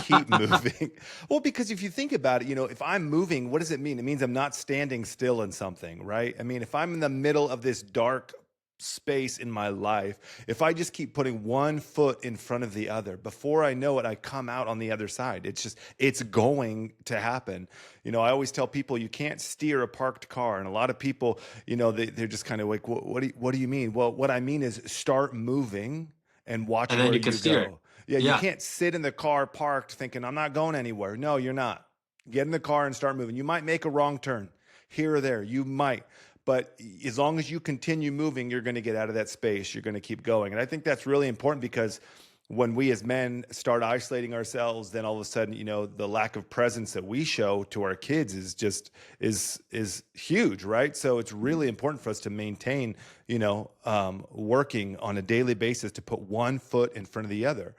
[SPEAKER 1] keep moving. Well, because if you think about it, if I'm moving, what does it mean? It means I'm not standing still in something, right? I mean, if I'm in the middle of this dark space in my life, if I just keep putting one foot in front of the other, before I know it, I come out on the other side. It's going to happen. I always tell people you can't steer a parked car. And a lot of people, they're just kind of like, what do you mean? Well, what I mean is start moving and watch
[SPEAKER 2] And then
[SPEAKER 1] where
[SPEAKER 2] you can
[SPEAKER 1] you
[SPEAKER 2] steer it.
[SPEAKER 1] go. Yeah, you
[SPEAKER 2] Yeah.
[SPEAKER 1] can't sit in the car parked thinking, I'm not going anywhere. No, you're not. Get in the car and start moving. You might make a wrong turn here or there. You might. But as long as you continue moving, you're going to get out of that space. You're going to keep going. And I think that's really important because when we as men start isolating ourselves, then all of a sudden, the lack of presence that we show to our kids is huge, right? So it's really important for us to maintain, working on a daily basis to put one foot in front of the other.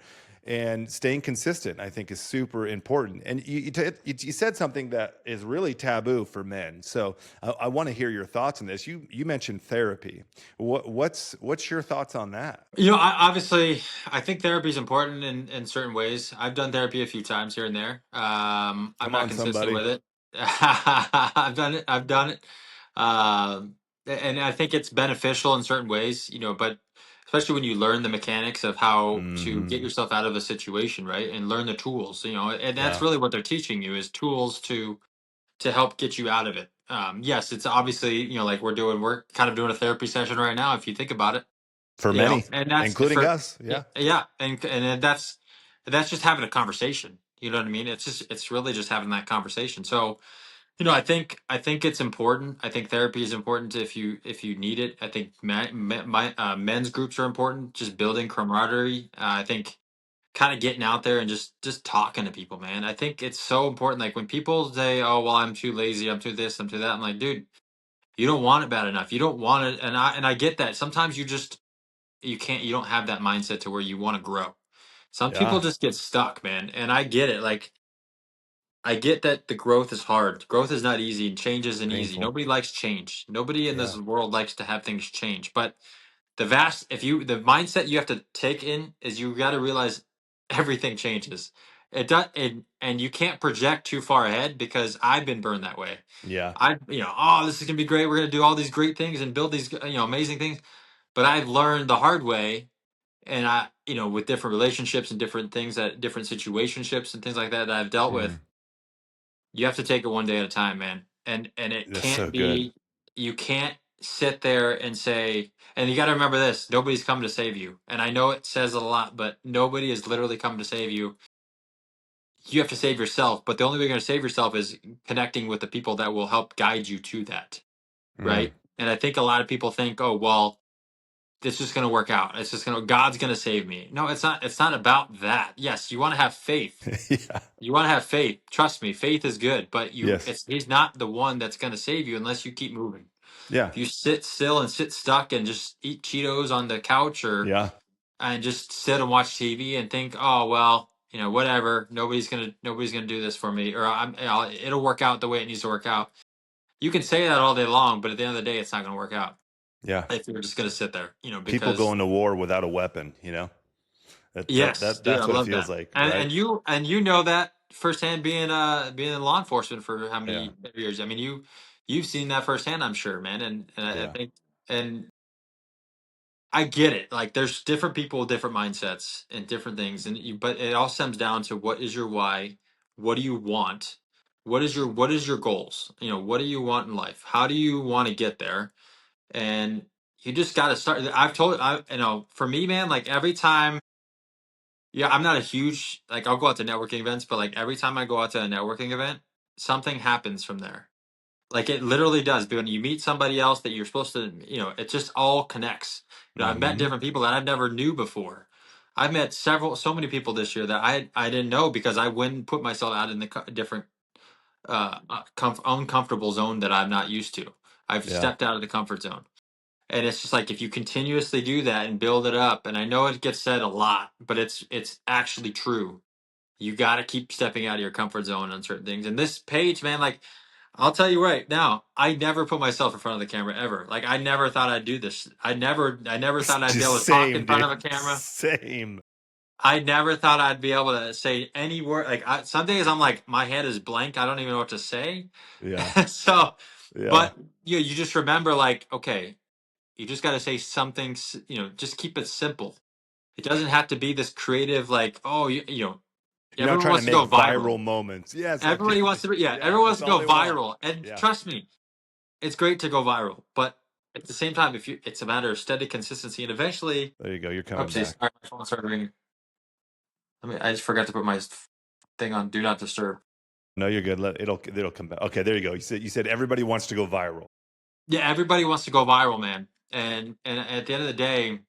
[SPEAKER 1] And staying consistent, I think, is super important. And you said something that is really taboo for men. So I want to hear your thoughts on this. You mentioned therapy. What's your thoughts on that?
[SPEAKER 2] Obviously, I think therapy is important in certain ways. I've done therapy a few times here and there. I'm
[SPEAKER 1] Come
[SPEAKER 2] not
[SPEAKER 1] on,
[SPEAKER 2] consistent
[SPEAKER 1] somebody.
[SPEAKER 2] with it. I've done it. I've done it. And I think it's beneficial in certain ways, but especially when you learn the mechanics of how to get
[SPEAKER 1] Hmm.
[SPEAKER 2] yourself out of a situation, right? And learn the tools, and that's
[SPEAKER 1] Yeah.
[SPEAKER 2] really what they're teaching you is tools to help get you out of it. Yes, it's obviously, like we're kind of doing a therapy session right now, if you think about it,
[SPEAKER 1] For many,
[SPEAKER 2] and that's
[SPEAKER 1] including
[SPEAKER 2] for
[SPEAKER 1] us. Yeah.
[SPEAKER 2] yeah, and then that's just having a conversation. You know what I mean? It's really just having that conversation. So I think it's important. I think therapy is important if you need it. I think men's groups are important. Just building camaraderie. I think kind of getting out there and just talking to people, man. I think it's so important. Like when people say, "Oh, well, I'm too lazy. I'm too this. I'm too that." I'm like, dude, you don't want it bad enough. You don't want it, and I get that. Sometimes you don't have that mindset to where you want to grow. Some people
[SPEAKER 1] Yeah.
[SPEAKER 2] just get stuck, man, and I get it. Like I get that the growth is hard. Growth is not easy, and change
[SPEAKER 1] It's
[SPEAKER 2] isn't easy.
[SPEAKER 1] painful.
[SPEAKER 2] Nobody likes change. Nobody in this
[SPEAKER 1] Yeah.
[SPEAKER 2] world likes to have things change. But the mindset you have to take in is you got to realize everything changes. It does, and you can't project too far ahead because I've been burned that way.
[SPEAKER 1] Yeah.
[SPEAKER 2] Oh, this is gonna be great. We're gonna do all these great things and build these, amazing things. But I've learned the hard way, and with different relationships and different things different situationships and things like that I've dealt with.
[SPEAKER 1] Mm.
[SPEAKER 2] You have to take it one day at a time, man. And it
[SPEAKER 1] That's so
[SPEAKER 2] can't
[SPEAKER 1] good.
[SPEAKER 2] be. You can't sit there and say. And you got to remember this: nobody's come to save you. And I know it says it a lot, but nobody is literally come to save you. You have to save yourself. But the only way you're going to save yourself is connecting with the people that will help guide you to that,
[SPEAKER 1] Mm.
[SPEAKER 2] right? And I think a lot of people think, oh well, this is going to work out. It's just going to God's going to save me. No, it's not. It's not about that. Yes, you want to have faith.
[SPEAKER 1] Yeah.
[SPEAKER 2] You want to have faith. Trust me, faith is good, but
[SPEAKER 1] Yes.
[SPEAKER 2] he's not the one that's going to save you unless you keep moving.
[SPEAKER 1] Yeah.
[SPEAKER 2] If you sit still and sit stuck and just eat Cheetos on the couch
[SPEAKER 1] Yeah.
[SPEAKER 2] and just sit and watch TV and think, oh well, whatever, nobody's gonna do this for me, or it'll work out the way it needs to work out. You can say that all day long, but at the end of the day, it's not gonna work out
[SPEAKER 1] Yeah.
[SPEAKER 2] if you're just gonna sit there,
[SPEAKER 1] People
[SPEAKER 2] because
[SPEAKER 1] going to war without a weapon,
[SPEAKER 2] yes, dude, I
[SPEAKER 1] that's what it
[SPEAKER 2] love
[SPEAKER 1] feels
[SPEAKER 2] that.
[SPEAKER 1] like,
[SPEAKER 2] And
[SPEAKER 1] right?
[SPEAKER 2] you know that firsthand, being in law enforcement for how
[SPEAKER 1] Yeah.
[SPEAKER 2] many years? I mean, you've seen that firsthand, I'm sure, man. And I
[SPEAKER 1] Yeah.
[SPEAKER 2] think, and I get it. Like, there's different people with different mindsets and different things, but it all stems down to, what is your why? What do you want? What is your goals? What do you want in life? How do you want to get there? And you just got to start. For me, man, like every time. Yeah, I'm not a huge, like, I'll go out to networking events, but like every time I go out to a networking event, something happens from there. Like, it literally does. But when you meet somebody else that you're supposed to, it just all connects. I've met
[SPEAKER 1] Hmm.
[SPEAKER 2] different people that I've never knew before. I've met so many people this year that I didn't know, because I wouldn't put myself out in the different uncomfortable zone that I'm not used to. I've
[SPEAKER 1] Yeah.
[SPEAKER 2] stepped out of the comfort zone. And it's just like, if you continuously do that and build it up, and I know it gets said a lot, but it's actually true. You got to keep stepping out of your comfort zone on certain things. And this page, man, like, I'll tell you right now, I never put myself in front of the camera ever. Like, I never thought I'd do this. I never thought I'd be
[SPEAKER 1] Just
[SPEAKER 2] able to talk in
[SPEAKER 1] same,
[SPEAKER 2] front
[SPEAKER 1] dude.
[SPEAKER 2] of a camera.
[SPEAKER 1] Same.
[SPEAKER 2] I never thought I'd be able to say any word. Like, some days I'm like, my head is blank. I don't even know what to say.
[SPEAKER 1] Yeah.
[SPEAKER 2] So,
[SPEAKER 1] Yeah.
[SPEAKER 2] but you just remember, like, okay, you just got to say something. Just keep it simple. It doesn't have to be this creative, like, oh,
[SPEAKER 1] You're not
[SPEAKER 2] everyone
[SPEAKER 1] trying to
[SPEAKER 2] wants to
[SPEAKER 1] make
[SPEAKER 2] go
[SPEAKER 1] viral
[SPEAKER 2] viral.
[SPEAKER 1] moments. Yeah, it's like,
[SPEAKER 2] Everybody wants to, yeah,
[SPEAKER 1] yeah,
[SPEAKER 2] everyone wants
[SPEAKER 1] that's
[SPEAKER 2] to
[SPEAKER 1] all
[SPEAKER 2] go
[SPEAKER 1] they want.
[SPEAKER 2] viral. And
[SPEAKER 1] Yeah.
[SPEAKER 2] trust me, it's great to go viral, but at the same time, it's a matter of steady consistency, and eventually,
[SPEAKER 1] There you go. You're coming
[SPEAKER 2] oopsie,
[SPEAKER 1] back.
[SPEAKER 2] sorry, my phone started ringing. I just forgot to put my thing on do not disturb.
[SPEAKER 1] No, you're good. It'll come back. Okay, there you go. You said everybody wants to go viral.
[SPEAKER 2] Yeah, everybody wants to go viral, man. And at the end of the day,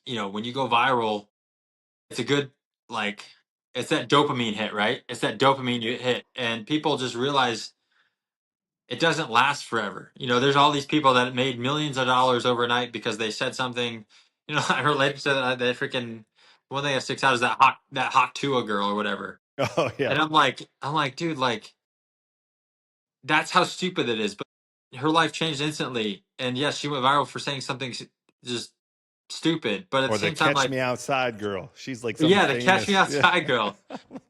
[SPEAKER 2] when you go viral, it's a good, like, it's that dopamine hit, right? It's that dopamine you hit, and people just realize it doesn't last forever. There's all these people that made millions of dollars overnight because they said something. I related to that freaking one thing that sticks out is that hot Tua girl or whatever.
[SPEAKER 1] Oh yeah.
[SPEAKER 2] And I'm like, dude, like, that's how stupid it is. But her life changed instantly, and yes, she went viral for saying something just stupid. But at the
[SPEAKER 1] Or the
[SPEAKER 2] same time,
[SPEAKER 1] catch
[SPEAKER 2] like,
[SPEAKER 1] me outside girl. She's like some
[SPEAKER 2] yeah, the catch me
[SPEAKER 1] famous. Yeah.
[SPEAKER 2] outside girl.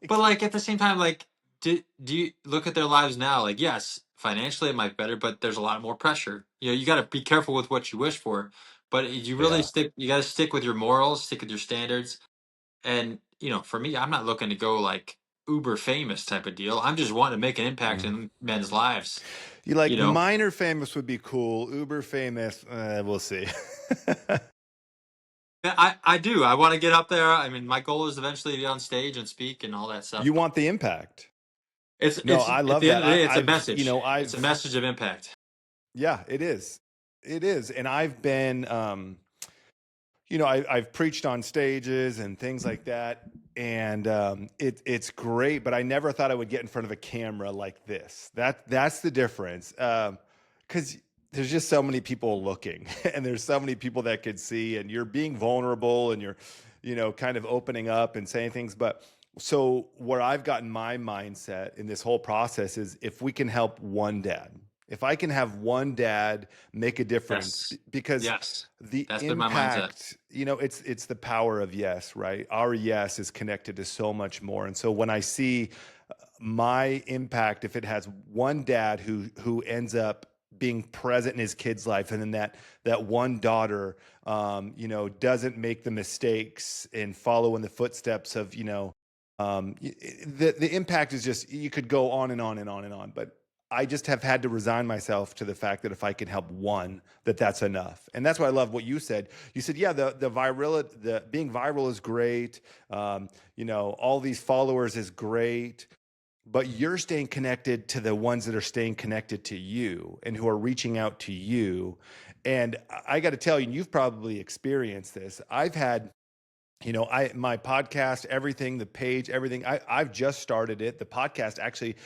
[SPEAKER 2] But like, at the same time, like, do you look at their lives now? Like, yes, financially it might be better, but there's a lot more pressure. You got to be careful with what you wish for. But you really
[SPEAKER 1] Yeah.
[SPEAKER 2] stick. You got to stick with your morals, stick with your standards. And for me, I'm not looking to go like uber famous type of deal. I'm just wanting to make an impact
[SPEAKER 1] Mm.
[SPEAKER 2] in men's lives.
[SPEAKER 1] You
[SPEAKER 2] You
[SPEAKER 1] like
[SPEAKER 2] know,
[SPEAKER 1] minor famous would be cool. Uber famous, we'll see.
[SPEAKER 2] I do. I want to get up there. I mean, my goal is eventually to be on stage and speak and all that stuff.
[SPEAKER 1] You want the impact.
[SPEAKER 2] It's
[SPEAKER 1] No,
[SPEAKER 2] it's
[SPEAKER 1] I
[SPEAKER 2] at
[SPEAKER 1] love
[SPEAKER 2] the end
[SPEAKER 1] that.
[SPEAKER 2] of the day, it's a
[SPEAKER 1] I've,
[SPEAKER 2] message. It's a
[SPEAKER 1] I've,
[SPEAKER 2] message of impact.
[SPEAKER 1] yeah, it is. It is. And I've been, I've preached on stages and things like that. And it's great, but I never thought I would get in front of a camera like this. That's the difference. Because there's just so many people looking, and there's so many people that could see, and you're being vulnerable, and you're, kind of opening up and saying things. But so where I've gotten my mindset in this whole process is, if we can help one dad, if I can have one dad make a difference,
[SPEAKER 2] Yes.
[SPEAKER 1] because
[SPEAKER 2] Yes.
[SPEAKER 1] the
[SPEAKER 2] That's been my mindset.
[SPEAKER 1] impact, it's the power of yes, right? Our yes is connected to so much more. And so when I see my impact, if it has one dad who ends up being present in his kid's life, and then that one daughter doesn't make the mistakes and follow in the footsteps of the impact is just, you could go on and on and on and on. But I just have had to resign myself to the fact that if I can help one, that's enough. And that's why I love what you said. You said, yeah, the being viral is great. All these followers is great, but you're staying connected to the ones that are staying connected to you and who are reaching out to you. And I got to tell you, you've probably experienced this. I've had, my podcast, everything, the page, everything. I've just started it. The podcast actually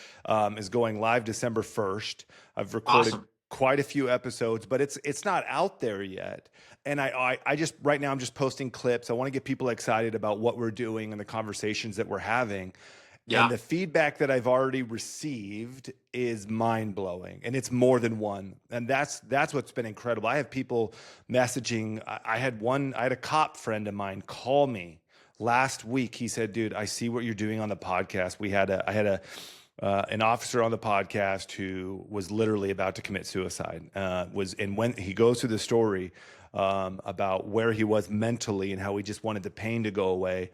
[SPEAKER 1] is going live December 1st. I've recorded
[SPEAKER 2] Awesome.
[SPEAKER 1] quite a few episodes, but it's not out there yet. And I just right now I'm just posting clips. I want to get people excited about what we're doing and the conversations that we're having. And
[SPEAKER 2] Yeah.
[SPEAKER 1] the feedback that I've already received is mind blowing, and it's more than one. And that's what's been incredible. I have people messaging. I had a cop friend of mine call me last week. He said, "Dude, I see what you're doing on the podcast." I had a an officer on the podcast who was literally about to commit suicide. And when he goes through the story about where he was mentally and how he just wanted the pain to go away,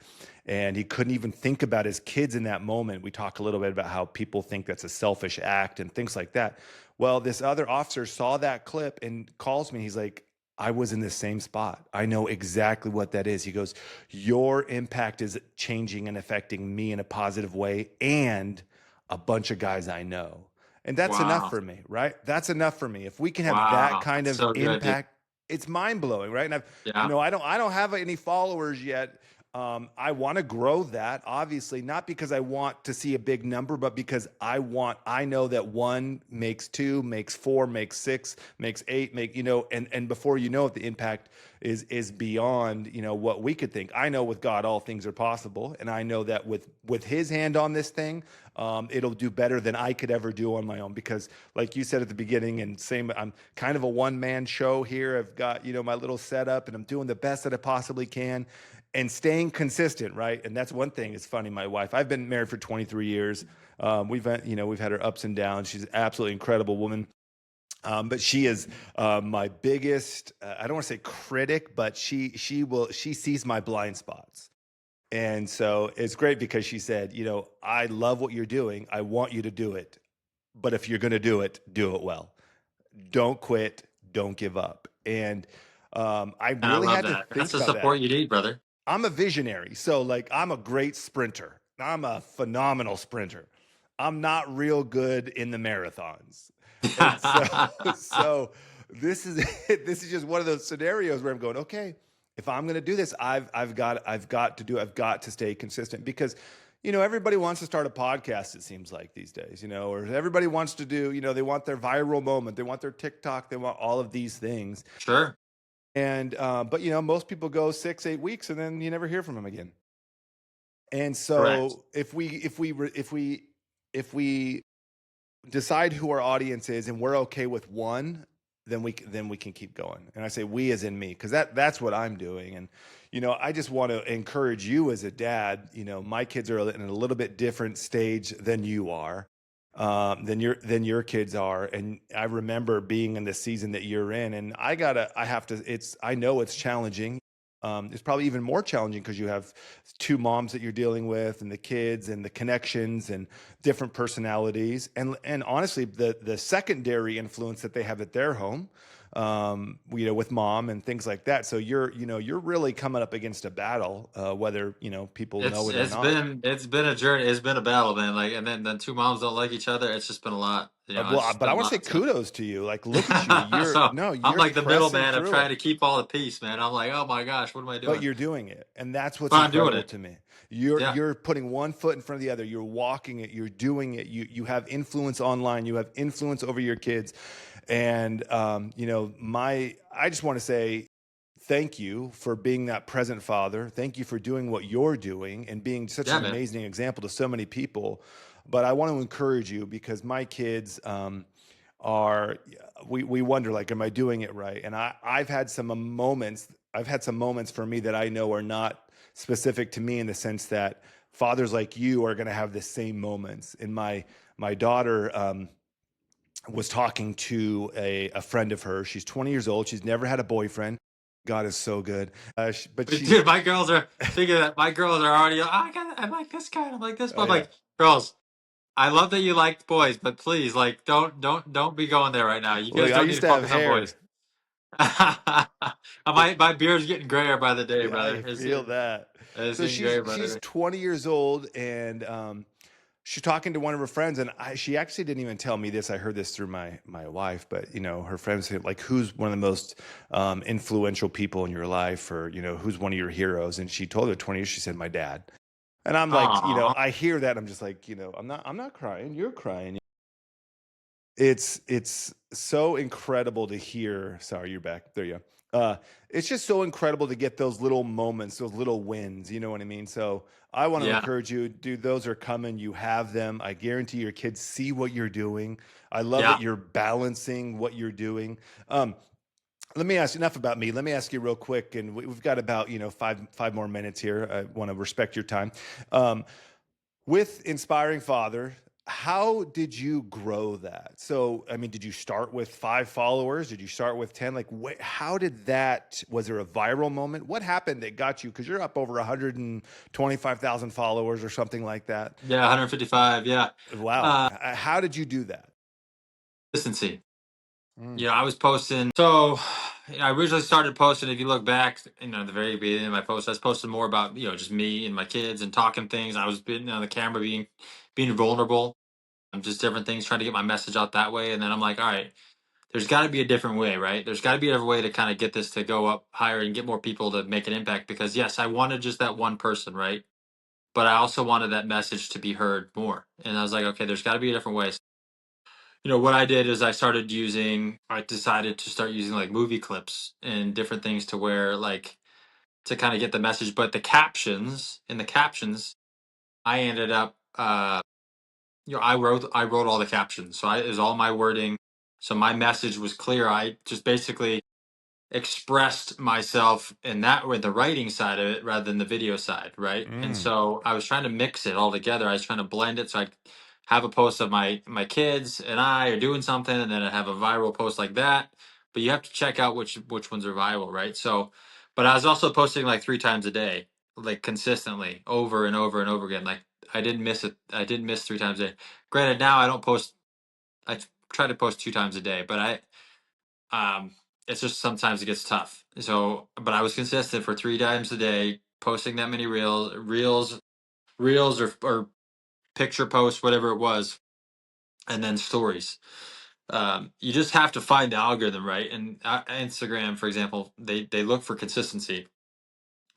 [SPEAKER 1] and he couldn't even think about his kids in that moment. We talk a little bit about how people think that's a selfish act and things like that. Well, this other officer saw that clip and calls me. He's like, I was in the same spot. I know exactly what that is. He goes, your impact is changing and affecting me in a positive way and a bunch of guys I know. And that's enough
[SPEAKER 2] Wow.
[SPEAKER 1] for me, right? That's enough for me. If we can have that
[SPEAKER 2] Wow.
[SPEAKER 1] kind
[SPEAKER 2] That's
[SPEAKER 1] of
[SPEAKER 2] so good, dude.
[SPEAKER 1] impact, it's mind blowing, right? And
[SPEAKER 2] Yeah.
[SPEAKER 1] I don't have any followers yet. I want to grow that, obviously, not because I want to see a big number, but because I know that one makes two, makes four, makes six, makes eight, and before you know it, the impact is beyond, what we could think. I know with God, all things are possible. And I know that with his hand on this thing, it'll do better than I could ever do on my own. Because like you said at the beginning, and same, I'm kind of a one-man show here. I've got, my little setup, and I'm doing the best that I possibly can and staying consistent, right? And that's one thing. It's funny. My wife, I've been married for 23 years. We've had her ups and downs. She's an absolutely incredible woman. But she is my biggest, I don't want to say critic, but she sees my blind spots. And so it's great because she said, I love what you're doing. I want you to do it. But if you're going to do it well. Don't quit. Don't give up. And I
[SPEAKER 2] And I
[SPEAKER 1] really
[SPEAKER 2] love
[SPEAKER 1] had to
[SPEAKER 2] that. That's
[SPEAKER 1] think
[SPEAKER 2] the
[SPEAKER 1] about that.
[SPEAKER 2] support you need, brother.
[SPEAKER 1] I'm a visionary. So like I'm a great sprinter. I'm a phenomenal sprinter. I'm not real good in the marathons. And so so this is this is just one of those scenarios where I'm going, okay, if I'm going to do this, I've got to stay consistent because everybody wants to start a podcast, it seems like these days, or everybody wants to do, they want their viral moment, they want their TikTok, they want all of these things.
[SPEAKER 2] Sure.
[SPEAKER 1] And but most people go 6-8 weeks and then you never hear from them again. And
[SPEAKER 2] Correct.
[SPEAKER 1] so if we decide who our audience is and we're okay with one, then we can keep going. And I say we as in me, because that's what I'm doing. And I just want to encourage you as a dad. My kids are in a little bit different stage than you are, than your kids are. And I remember being in the season that you're in, and I know it's challenging. It's probably even more challenging because you have two moms that you're dealing with, and the kids, and the connections, and different personalities, and honestly, the secondary influence that they have at their home, with mom and things like that. So you're really coming up against a battle, whether people know
[SPEAKER 2] It's
[SPEAKER 1] it or
[SPEAKER 2] it's
[SPEAKER 1] not.
[SPEAKER 2] been it's been a journey. It's been a battle, man. Like, and then two moms don't like each other. It's just been a lot. It's just
[SPEAKER 1] But
[SPEAKER 2] been
[SPEAKER 1] I
[SPEAKER 2] a
[SPEAKER 1] want to say
[SPEAKER 2] lot. So,
[SPEAKER 1] kudos to you. Like, look at you. You're
[SPEAKER 2] so
[SPEAKER 1] no,
[SPEAKER 2] I'm
[SPEAKER 1] you're
[SPEAKER 2] like the
[SPEAKER 1] pressing
[SPEAKER 2] middleman of
[SPEAKER 1] through
[SPEAKER 2] trying
[SPEAKER 1] it.
[SPEAKER 2] to keep all the peace, man. I'm like, oh my gosh, what am I
[SPEAKER 1] But
[SPEAKER 2] doing?
[SPEAKER 1] you're doing it, and that's what's
[SPEAKER 2] But I'm doing
[SPEAKER 1] incredible
[SPEAKER 2] it.
[SPEAKER 1] to me. you're
[SPEAKER 2] Yeah.
[SPEAKER 1] you're putting one foot in front of the other. You're walking it, you're doing it. You have influence online, you have influence over your kids. And I just want to say thank you for being that present father. Thank you for doing what you're doing and being such
[SPEAKER 2] Yeah,
[SPEAKER 1] an
[SPEAKER 2] man.
[SPEAKER 1] amazing example to so many people. But I want to encourage you because my kids are we wonder, like, am I doing it right? And I've had some moments for me that I know are not specific to me, in the sense that fathers like you are going to have the same moments. And my daughter was talking to a friend of hers. She's 20 years old. She's never had a boyfriend. God is so good. But she's
[SPEAKER 2] Dude, my girls are thinking that my girls are already. Oh, I like this guy. I like this. But I'm
[SPEAKER 1] yeah.
[SPEAKER 2] like, girls, I love that you like boys, but please, like, don't be going there right now. You
[SPEAKER 1] Look,
[SPEAKER 2] guys
[SPEAKER 1] I
[SPEAKER 2] don't need
[SPEAKER 1] used
[SPEAKER 2] to
[SPEAKER 1] to have
[SPEAKER 2] focus on
[SPEAKER 1] hair.
[SPEAKER 2] boys. My beard's getting grayer by the day,
[SPEAKER 1] Yeah,
[SPEAKER 2] brother.
[SPEAKER 1] I feel that.
[SPEAKER 2] It's
[SPEAKER 1] So
[SPEAKER 2] getting
[SPEAKER 1] she's
[SPEAKER 2] grayer by the
[SPEAKER 1] she's
[SPEAKER 2] day.
[SPEAKER 1] 20 years old, and she's talking to one of her friends, and she actually didn't even tell me this. I heard this through my wife, but her friends said, like, who's one of the most influential people in your life, or who's one of your heroes? And she told her 20 years. She said, my dad. And I'm like,
[SPEAKER 2] Aw.
[SPEAKER 1] I hear that. I'm just like, I'm not crying. You're crying. It's so incredible to hear. Sorry, you're back. There you go. It's just so incredible to get those little moments, those little wins. You know what I mean? So I want to
[SPEAKER 2] Yeah,
[SPEAKER 1] encourage you, dude. Those are coming. You have them. I guarantee your kids see what you're doing. I love that
[SPEAKER 2] yeah.
[SPEAKER 1] you're balancing what you're doing. Um, Let me ask you, enough about me. Let me ask you real quick, and we've got about five more minutes here. I want to respect your time. Um, with Inspiring Father, how did you grow that? So, I mean, did you start with 5 followers? Did you start with 10? Like, how did that? Was there a viral moment? What happened that got you? Because you're up over 125,000 followers or something like that.
[SPEAKER 2] Yeah, 155. Yeah.
[SPEAKER 1] Wow. How did you do that?
[SPEAKER 2] Consistency.
[SPEAKER 1] Mm.
[SPEAKER 2] You know, I was posting. So, I originally started posting. If you look back, at the very beginning of my post, I was posting more about just me and my kids and talking things. I was being on the camera, being vulnerable. Just different things, trying to get my message out that way. And then I'm like, all right, there's got to be a different way, right? There's got to be a different way to kind of get this to go up higher and get more people to make an impact. Because yes, I wanted just that one person, right? But I also wanted that message to be heard more. And I was like, okay, there's got to be a different way. What I did is I decided to start using like movie clips and different things to where like to kind of get the message. But in the captions, I ended up, I wrote all the captions. So it was all my wording. So my message was clear. I just basically expressed myself in that with the writing side of it rather than the video side, right? And
[SPEAKER 1] Mm.
[SPEAKER 2] so I was trying to mix it all together. I was trying to blend it so I have a post of my kids and I are doing something, and then I have a viral post like that. But you have to check out which ones are viral, right? So, but I was also posting like 3 times a day, like consistently, over and over and over again. Like I didn't miss it. I didn't miss 3 times a day. Granted, now I don't post. I try to post 2 times a day, but um, it's just sometimes it gets tough. So, but I was consistent for 3 times a day, posting that many reels or picture posts, whatever it was, and then stories. You just have to find the algorithm, right? And Instagram, for example, they look for consistency.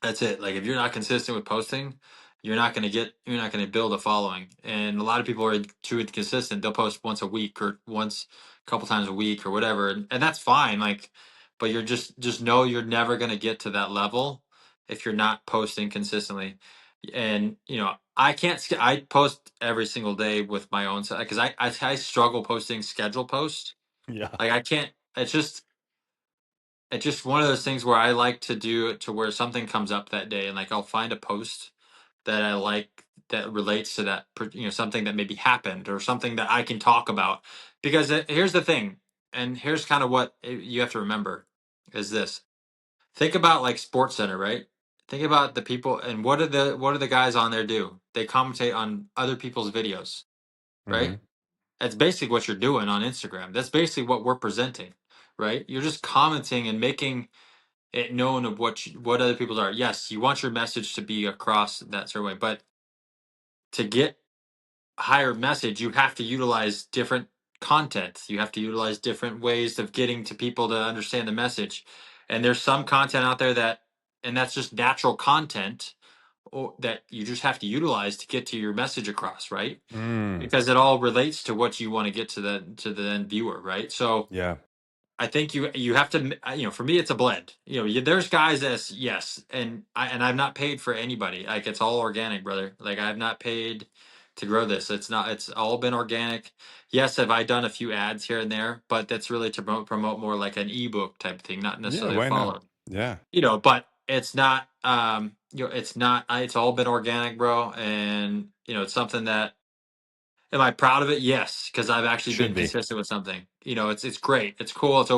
[SPEAKER 2] That's it. Like if you're not consistent with posting, you're not going to build a following. And a lot of people are too inconsistent. They'll post once a week or once a couple times a week or whatever, and that's fine. Like, but you're just know you're never going to get to that level if you're not posting consistently. And I can't. I post every single day with my own because I struggle posting schedule posts.
[SPEAKER 1] Yeah.
[SPEAKER 2] Like I can't. It's just one of those things where I like to do it to where something comes up that day, and like I'll find a post that I like that relates to that, something that maybe happened or something that I can talk about. Because here's the thing, and here's kind of what you have to remember is this. Think about like Sports Center, right? Think about the people and what do the guys on there do? They commentate on other people's videos, right?
[SPEAKER 1] Hmm.
[SPEAKER 2] That's basically what you're doing on Instagram. That's basically what we're presenting, right? You're just commenting and making it known of what other people's are. Yes, you want your message to be across that certain way, but to get higher message, you have to utilize different content. You have to utilize different ways of getting to people to understand the message. And there's some content out there and that's just natural content or that you just have to utilize to get to your message across, right?
[SPEAKER 1] Mm.
[SPEAKER 2] Because it all relates to what you want to get to the end viewer, right? So
[SPEAKER 1] Yeah.
[SPEAKER 2] I think you have to for me it's a blend. There's guys that's yes, and I'm not paid for anybody. Like it's all organic, brother. Like I've not paid to grow this. It's all been organic. Yes, have I done a few ads here and there, but that's really to promote more like an ebook type thing, not
[SPEAKER 1] Yeah.
[SPEAKER 2] necessarily a
[SPEAKER 1] Why not?
[SPEAKER 2] follow.
[SPEAKER 1] Yeah.
[SPEAKER 2] But it's not it's not it's all been organic, bro, and it's something that am I proud of it? Yes, because I've actually been
[SPEAKER 1] Should be.
[SPEAKER 2] consistent with something. It's great. It's cool. It's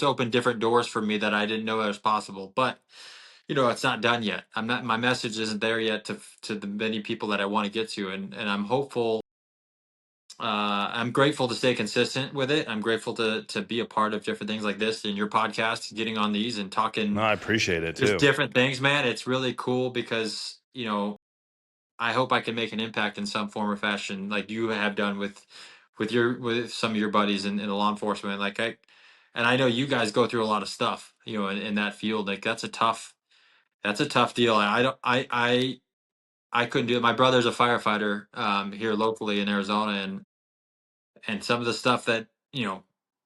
[SPEAKER 2] opened different doors for me that I didn't know that was possible. But it's not done yet. I'm not. My message isn't there yet to the many people that I want to get to, and I'm hopeful. I'm grateful to stay consistent with it. I'm grateful to be a part of different things like this in your podcast, getting on these and
[SPEAKER 1] No,
[SPEAKER 2] talking
[SPEAKER 1] I appreciate it
[SPEAKER 2] just
[SPEAKER 1] too.
[SPEAKER 2] different things, man. It's really cool because I hope I can make an impact in some form or fashion, like you have done with some of your buddies in the law enforcement. And I know you guys go through a lot of stuff, in that field. Like that's a tough deal. I don't, I couldn't do it. My brother's a firefighter here locally in Arizona, and some of the stuff that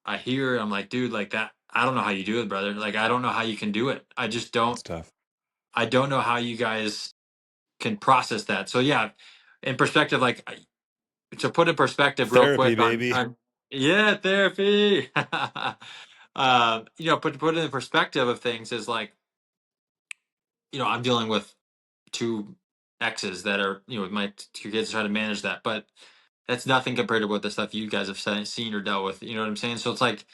[SPEAKER 2] I hear, I'm like, dude, like that, I don't know how you do it, brother. Like, I don't know how you can do it.
[SPEAKER 1] It's tough.
[SPEAKER 2] I don't know how you guys can process that. So yeah, in perspective, like to put in perspective real
[SPEAKER 1] Therapy,
[SPEAKER 2] quick
[SPEAKER 1] baby.
[SPEAKER 2] on yeah, therapy. But to put it in perspective of things is like, I'm dealing with two exes that are, with my two kids trying to manage that, but that's nothing compared to what the stuff you guys have seen or dealt with. You know what I'm saying? So it's like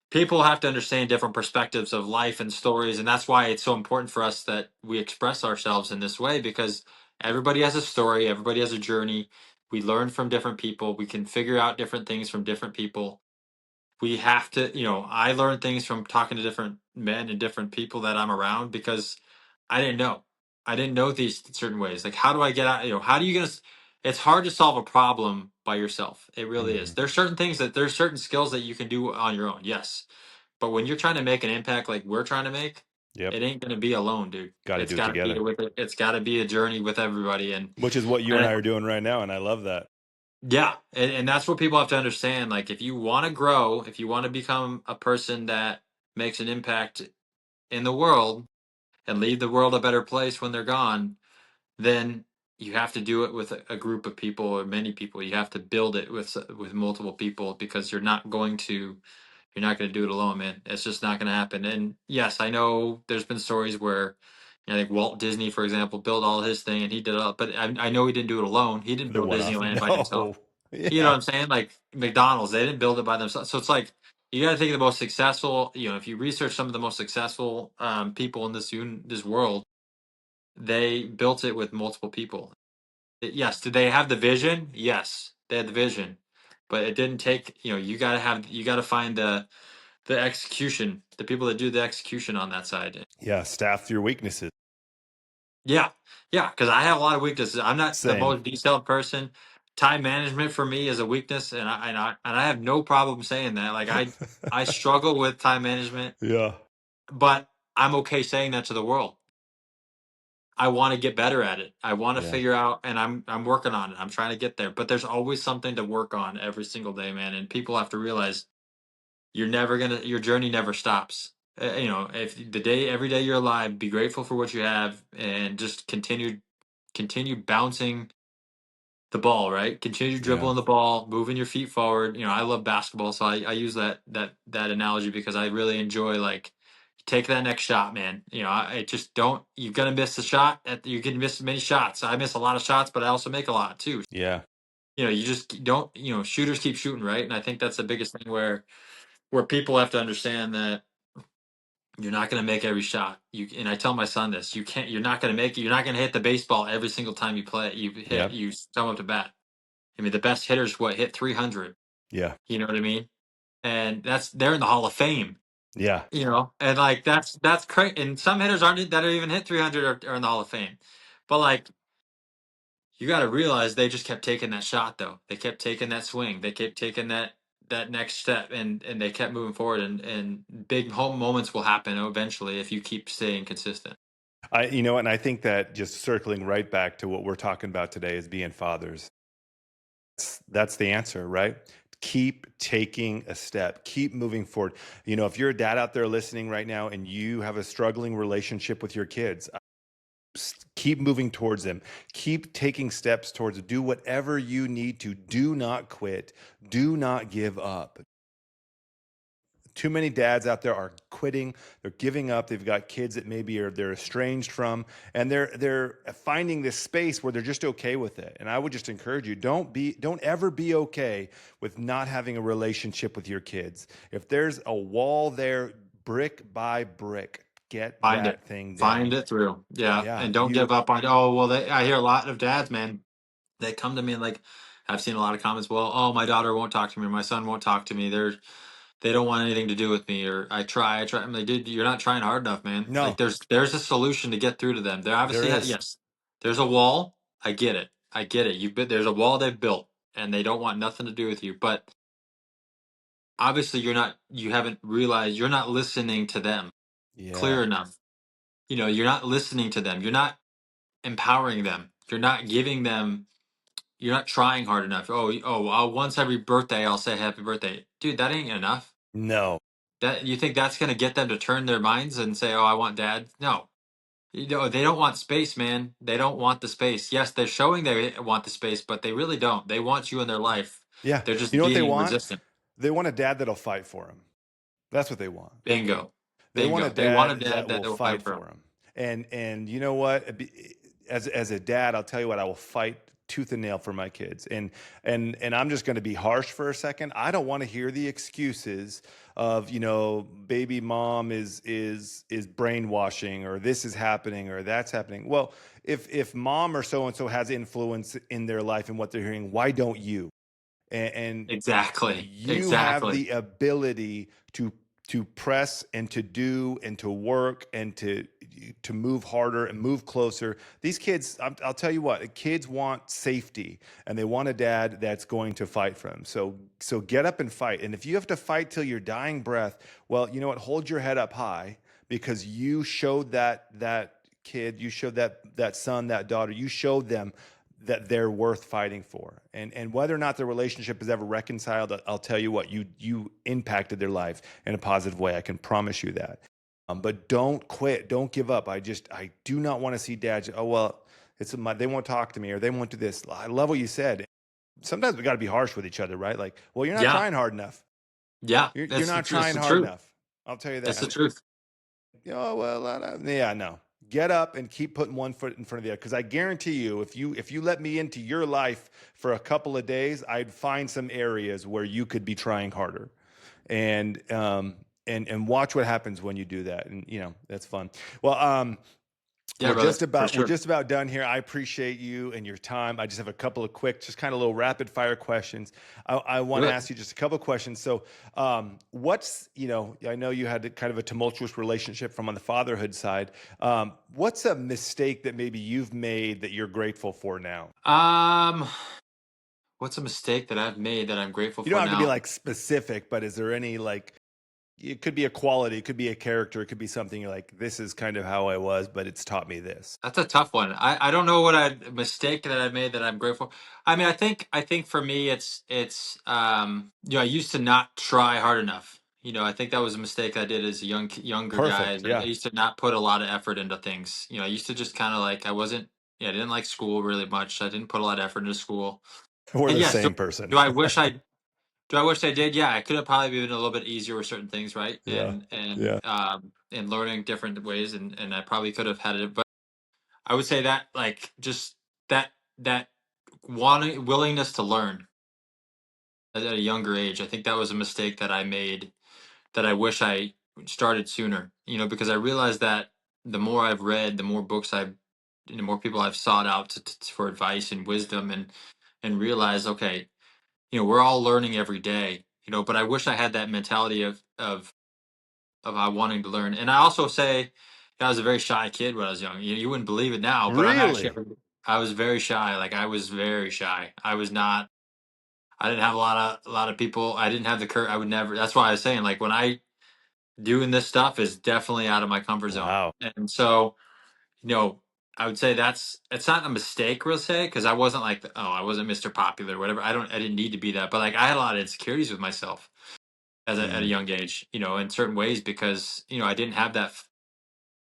[SPEAKER 2] people have to understand different perspectives of life and stories, and that's why it's so important for us that we express ourselves in this way, because everybody has a story, everybody has a journey. We learn from different people, we can figure out different things from different people. We have to, I learn things from talking to different men and different people that I'm around, because I didn't know these certain ways. Like, how do I get out, how do you gonna it's hard to solve a problem by yourself. It really is.
[SPEAKER 1] Mhm.
[SPEAKER 2] There's certain skills that you can do on your own, yes, but when you're trying to make an impact like we're trying to make,
[SPEAKER 1] Yep.
[SPEAKER 2] it ain't gonna be alone, dude.
[SPEAKER 1] Got to do it together,
[SPEAKER 2] It's gotta be a journey with everybody.
[SPEAKER 1] which is what you and
[SPEAKER 2] And
[SPEAKER 1] I are doing right now. And I love that.
[SPEAKER 2] yeah, and that's what people have to understand. Like, if you want to grow, if you want to become a person that makes an impact in the world and leave the world a better place when they're gone, then you have to do it with a group of people or many people. You have to build it with multiple people, because you're not going to do it alone, man. It's just not going to happen. And yes, I know there's been stories where, I think Walt Disney, for example, built all his thing and he did it all, but I know he didn't do it alone. He didn't
[SPEAKER 1] The
[SPEAKER 2] build
[SPEAKER 1] one off.
[SPEAKER 2] Disneyland by himself.
[SPEAKER 1] No.
[SPEAKER 2] You know what
[SPEAKER 1] Yeah.
[SPEAKER 2] I'm saying? Like McDonald's, they didn't build it by themselves. So it's like you got to think of the most successful. If you research some of the most successful people in this world, they built it with multiple people. Yes, did they have the vision? Yes, they had the vision, but it didn't take. You got to find the execution, the people that do the execution on that side.
[SPEAKER 1] Yeah. Staff your weaknesses.
[SPEAKER 2] Yeah, yeah, because I have a lot of weaknesses. I'm not the
[SPEAKER 1] Same.
[SPEAKER 2] most detailed person. Time management for me is a weakness, and I have no problem saying that. Like I struggle with time management,
[SPEAKER 1] Yeah.
[SPEAKER 2] but I'm okay saying that to the world. I want to get better at it. I want to
[SPEAKER 1] Yeah.
[SPEAKER 2] figure out, and I'm working on it. I'm trying to get there, but there's always something to work on every single day, man. And people have to realize your journey never stops. If every day you're alive, be grateful for what you have, and just continue bouncing the ball, right? Continue
[SPEAKER 1] Yeah.
[SPEAKER 2] dribbling the ball, moving your feet forward. I love basketball, so I use that analogy because I really enjoy, like, take that next shot, man. I just don't. You're gonna miss the shot. You can miss many shots. I miss a lot of shots, but I also make a lot too.
[SPEAKER 1] Yeah.
[SPEAKER 2] You just don't. Shooters keep shooting, right? And I think that's the biggest thing where people have to understand that you're not going to make every shot. And I tell my son this: you can't. You're not going to make. You're not going to hit the baseball every single time you play.
[SPEAKER 1] Yep.
[SPEAKER 2] You come up to bat. I mean, the best hitters hit 300.
[SPEAKER 1] Yeah.
[SPEAKER 2] You know what I mean? And they're in the Hall of Fame.
[SPEAKER 1] Yeah.
[SPEAKER 2] And like that's crazy. And some hitters aren't that are even hit 300 are in the Hall of Fame. But like, you got to realize they just kept taking that shot, though. They kept taking that swing. They kept taking that next step, and they kept moving forward. And big home moments will happen eventually if you keep staying consistent.
[SPEAKER 1] And I think that just circling right back to what we're talking about today is being fathers. That's the answer, right? Keep taking a step, keep moving forward. If you're a dad out there listening right now and you have a struggling relationship with your kids, keep moving towards them, keep taking steps towards it. Do whatever you need to. Do not quit, do not give up. Too many dads out there are quitting, they're giving up. They've got kids that maybe they're estranged from, and they're finding this space where they're just okay with it. And I would just encourage you, don't ever be okay with not having a relationship with your kids. If there's a wall there, brick by brick, get
[SPEAKER 2] Find it,
[SPEAKER 1] that thing
[SPEAKER 2] find
[SPEAKER 1] down.
[SPEAKER 2] it through. Yeah,
[SPEAKER 1] Yeah,
[SPEAKER 2] and don't give up on. Oh well, I hear a lot of dads, man. They come to me and, like, I've seen a lot of comments. Well, oh, my daughter won't talk to me, or my son won't talk to me. They don't want anything to do with me, or I try. I'm like, dude, you're not trying hard enough, man. Like,
[SPEAKER 1] no,
[SPEAKER 2] there's a solution to get through to them. They're
[SPEAKER 1] there
[SPEAKER 2] obviously
[SPEAKER 1] is.
[SPEAKER 2] yes, there's a wall. I get it. I get it. There's a wall they've built, and they don't want nothing to do with you. But obviously, you haven't realized you're not listening to them
[SPEAKER 1] Yeah,
[SPEAKER 2] clear enough. You're not listening to them. You're not empowering them. You're not giving them you're not trying hard enough. Once every birthday I'll say happy birthday. Dude, that ain't enough.
[SPEAKER 1] No.
[SPEAKER 2] That you think that's gonna get them to turn their minds and say, "Oh, I want dad." No, they don't want space, man. They don't want the space. Yes, they're showing they want the space, but they really don't. They want you in their life.
[SPEAKER 1] Yeah.
[SPEAKER 2] They're
[SPEAKER 1] You
[SPEAKER 2] just
[SPEAKER 1] know what they
[SPEAKER 2] being
[SPEAKER 1] want?
[SPEAKER 2] resistant.
[SPEAKER 1] They want a dad that'll fight for them. That's what they want.
[SPEAKER 2] Bingo,
[SPEAKER 1] They want a
[SPEAKER 2] bingo. They want a
[SPEAKER 1] dad
[SPEAKER 2] dad
[SPEAKER 1] that
[SPEAKER 2] that
[SPEAKER 1] will
[SPEAKER 2] they'll fight
[SPEAKER 1] fight
[SPEAKER 2] for 'em.
[SPEAKER 1] for them. And you know what? As a dad, I'll tell you what, I will fight tooth and nail for my kids. And I'm just going to be harsh for a second. I don't want to hear the excuses of, baby mom is brainwashing, or this is happening, or that's happening. Well, if mom or so and so has influence in their life and what they're hearing, why don't you? And
[SPEAKER 2] Exactly,
[SPEAKER 1] you have
[SPEAKER 2] exactly.
[SPEAKER 1] the ability to press and to do and to work and to move harder and move closer. These kids, I'll tell you what, kids want safety, and they want a dad that's going to fight for them. So get up and fight. And if you have to fight till your dying breath, well, you know what? Hold your head up high, because you showed that kid, you showed that son, that daughter, you showed them that they're worth fighting for. And whether or not the relationship is ever reconciled, I'll tell you what, you impacted their life in a positive way. I can promise you that. But don't quit. Don't give up. I do not want to see dads. Oh, well, they won't talk to me, or they won't do this. I love what you said. Sometimes we got to be harsh with each other, right? Like, well, you're not
[SPEAKER 2] Yeah,
[SPEAKER 1] trying hard enough.
[SPEAKER 2] yeah.
[SPEAKER 1] You're not
[SPEAKER 2] That's
[SPEAKER 1] trying
[SPEAKER 2] the
[SPEAKER 1] hard
[SPEAKER 2] truth.
[SPEAKER 1] enough. I'll tell you
[SPEAKER 2] That's the
[SPEAKER 1] that.
[SPEAKER 2] truth.
[SPEAKER 1] Oh, well, yeah, no. Get up and keep putting one foot in front of the other. Because I guarantee you, if you let me into your life for a couple of days, I'd find some areas where you could be trying harder, and watch what happens when you do that. And that's fun. Well,
[SPEAKER 2] Yeah, brother, for
[SPEAKER 1] we're
[SPEAKER 2] sure.
[SPEAKER 1] just about done here. I appreciate you and your time. I just have a couple of quick, just kind of little rapid fire questions. I want
[SPEAKER 2] Do
[SPEAKER 1] to
[SPEAKER 2] it.
[SPEAKER 1] ask you just a couple of questions. So, I know you had kind of a tumultuous relationship from on the fatherhood side. What's a mistake that maybe you've made that you're grateful for now?
[SPEAKER 2] Um, what's a mistake that I've made that I'm grateful
[SPEAKER 1] You don't
[SPEAKER 2] for
[SPEAKER 1] have to be
[SPEAKER 2] now?
[SPEAKER 1] like specific, but is there any, like, it could be a quality, it could be a character, it could be something you're like, this is kind of how I was, but it's taught me this.
[SPEAKER 2] That's a tough one. I don't know what a mistake that I made that I'm grateful. I mean, I think for me I used to not try hard enough. I think that was a mistake I did as a younger guy.
[SPEAKER 1] Perfect.
[SPEAKER 2] Is I
[SPEAKER 1] Yeah.
[SPEAKER 2] used to not put a lot of effort into things. I used to just kind of like I didn't like school really much. I didn't put a lot of effort into school.
[SPEAKER 1] We're
[SPEAKER 2] And
[SPEAKER 1] the
[SPEAKER 2] yes,
[SPEAKER 1] same person.
[SPEAKER 2] do I wish I do I wish I did? Yeah, I could have probably been a little bit easier with certain things, right?
[SPEAKER 1] Yeah. Yeah.
[SPEAKER 2] And learning different ways, and I probably could have had it. I would say that like just that wanting willingness to learn at a younger age. I think that was a mistake that I made that I wish I started sooner. Because I realized that the more I've read, the more books the more people I've sought out for advice and wisdom, and realize, okay, we're all learning every day. But I wish I had that mentality of wanting to learn. And I also say I was a very shy kid when I was young. You wouldn't believe it now, but
[SPEAKER 1] Really?
[SPEAKER 2] I was very shy. Like I was very shy. I was not. I didn't have a lot of people. I didn't have the courage. I would never. That's why I was saying like when I doing this stuff is definitely out of my comfort zone.
[SPEAKER 1] Wow.
[SPEAKER 2] And so you know. I would say it's not a mistake, we'll say, because I wasn't like, oh, I wasn't Mr. Popular, or whatever. I didn't need to be that, but like I had a lot of insecurities with myself at a
[SPEAKER 1] Mm,
[SPEAKER 2] young age, in certain ways because I didn't have that.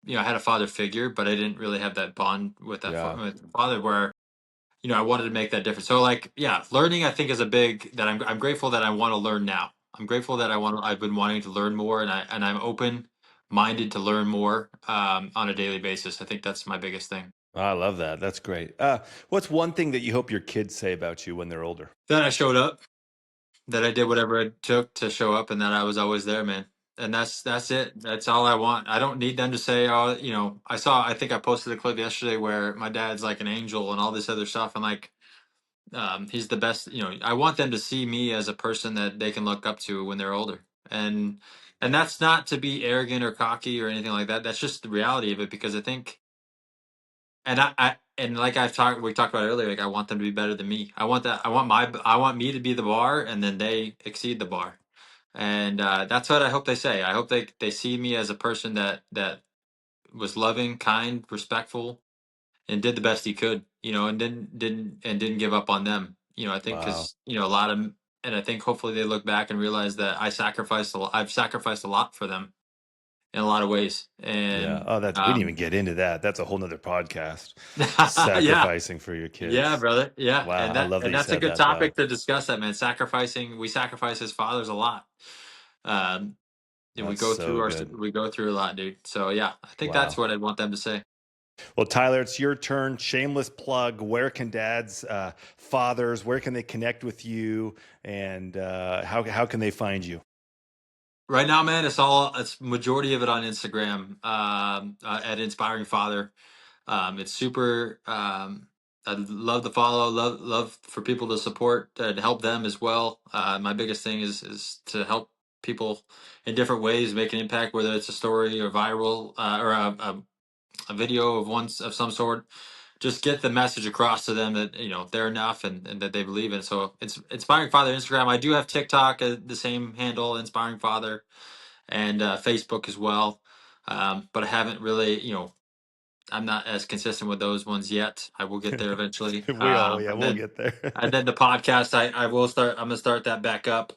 [SPEAKER 2] I had a father figure, but I didn't really have that bond with
[SPEAKER 1] yeah.
[SPEAKER 2] with the father where I wanted to make that difference. So like, yeah, learning I think is a big that I'm grateful that I want to learn now. I'm grateful that I've been wanting to learn more, and I'm open minded to learn more on a daily basis. I think that's my biggest thing.
[SPEAKER 1] I love that. That's great. What's one thing that you hope your kids say about you when they're older?
[SPEAKER 2] That I showed up, that I did whatever it took to show up, and that I was always there, man. And that's it. That's all I want. I don't need them to say, oh, I think I posted a clip yesterday where my dad's like an angel and all this other stuff. And like, he's the best. I want them to see me as a person that they can look up to when they're older. And that's not to be arrogant or cocky or anything like that. That's just the reality of it because I think, and like we talked about earlier, like I want them to be better than me. I want that. I want me to be the bar and then they exceed the bar. And that's what I hope they say. I hope they see me as a person that was loving, kind, respectful, and did the best he could, and didn't give up on them. I think
[SPEAKER 1] Wow.
[SPEAKER 2] because a lot of, and I think hopefully they look back and realize that I've sacrificed a lot for them in a lot of ways,
[SPEAKER 1] Yeah.
[SPEAKER 2] and
[SPEAKER 1] Oh, that's we didn't even get into that. That's a whole nother podcast.
[SPEAKER 2] yeah,
[SPEAKER 1] Sacrificing for your
[SPEAKER 2] yeah,
[SPEAKER 1] kids.
[SPEAKER 2] brother, yeah,
[SPEAKER 1] Wow. I love that
[SPEAKER 2] and
[SPEAKER 1] you
[SPEAKER 2] that's a
[SPEAKER 1] said
[SPEAKER 2] good
[SPEAKER 1] that, bro.
[SPEAKER 2] topic to discuss. That, man, we sacrifice as fathers a lot. Um, and
[SPEAKER 1] That's so good.
[SPEAKER 2] we go through a lot, dude. So yeah, I think that's
[SPEAKER 1] Wow.
[SPEAKER 2] what I'd want them to say.
[SPEAKER 1] Well, Tyler, it's your turn. Shameless plug. Where can dads, fathers, where can they connect with you, and how can they find you?
[SPEAKER 2] Right now, man, it's majority of it on Instagram, at Inspiring Father. It's super. I love to follow. Love for people to support, to help them as well. My biggest thing is to help people in different ways, make an impact, whether it's a story or viral, or a video of some sort. Just get the message across to them that they're enough, and that they believe in. So it's Inspiring Father Instagram. I do have TikTok, the same handle, Inspiring Father, and Facebook as well. But I haven't really, I'm not as consistent with those ones yet. I will get there eventually.
[SPEAKER 1] Yeah,
[SPEAKER 2] And
[SPEAKER 1] we'll
[SPEAKER 2] then
[SPEAKER 1] get there.
[SPEAKER 2] the podcast, I will start. I'm gonna start that back up.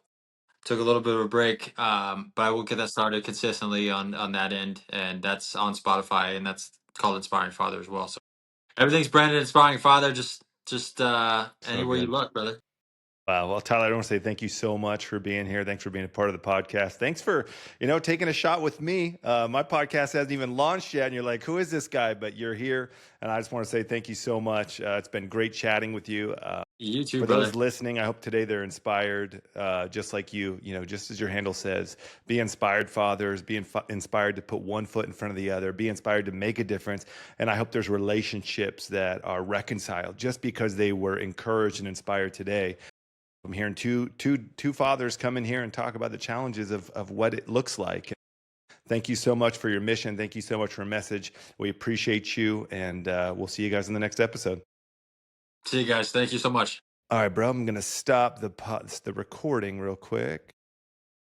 [SPEAKER 2] Took a little bit of a break, but I will get that started consistently on that end, and that's on Spotify, and that's called Inspiring Father as well. So everything's branded Inspiring Father. Just
[SPEAKER 1] So
[SPEAKER 2] anywhere you
[SPEAKER 1] good.
[SPEAKER 2] look, brother.
[SPEAKER 1] Wow. Well, Tyler, I want to say thank you so much for being here. Thanks for being a part of the podcast. Thanks for, taking a shot with me. My podcast hasn't even launched yet, and you're like, "Who is this guy?" But you're here, and I just want to say thank you so much. It's been great chatting with you.
[SPEAKER 2] You too,
[SPEAKER 1] For
[SPEAKER 2] brother.
[SPEAKER 1] those listening, I hope today they're inspired, just like you. Just as your handle says, be inspired, fathers. Be inspired to put one foot in front of the other. Be inspired to make a difference. And I hope there's relationships that are reconciled just because they were encouraged and inspired today. I'm hearing two fathers come in here and talk about the challenges of what it looks like. Thank you so much for your mission. Thank you so much for your message. We appreciate you, and we'll see you guys in the next episode.
[SPEAKER 2] See you guys. Thank you so much.
[SPEAKER 1] All right, bro. I'm gonna stop the recording real quick.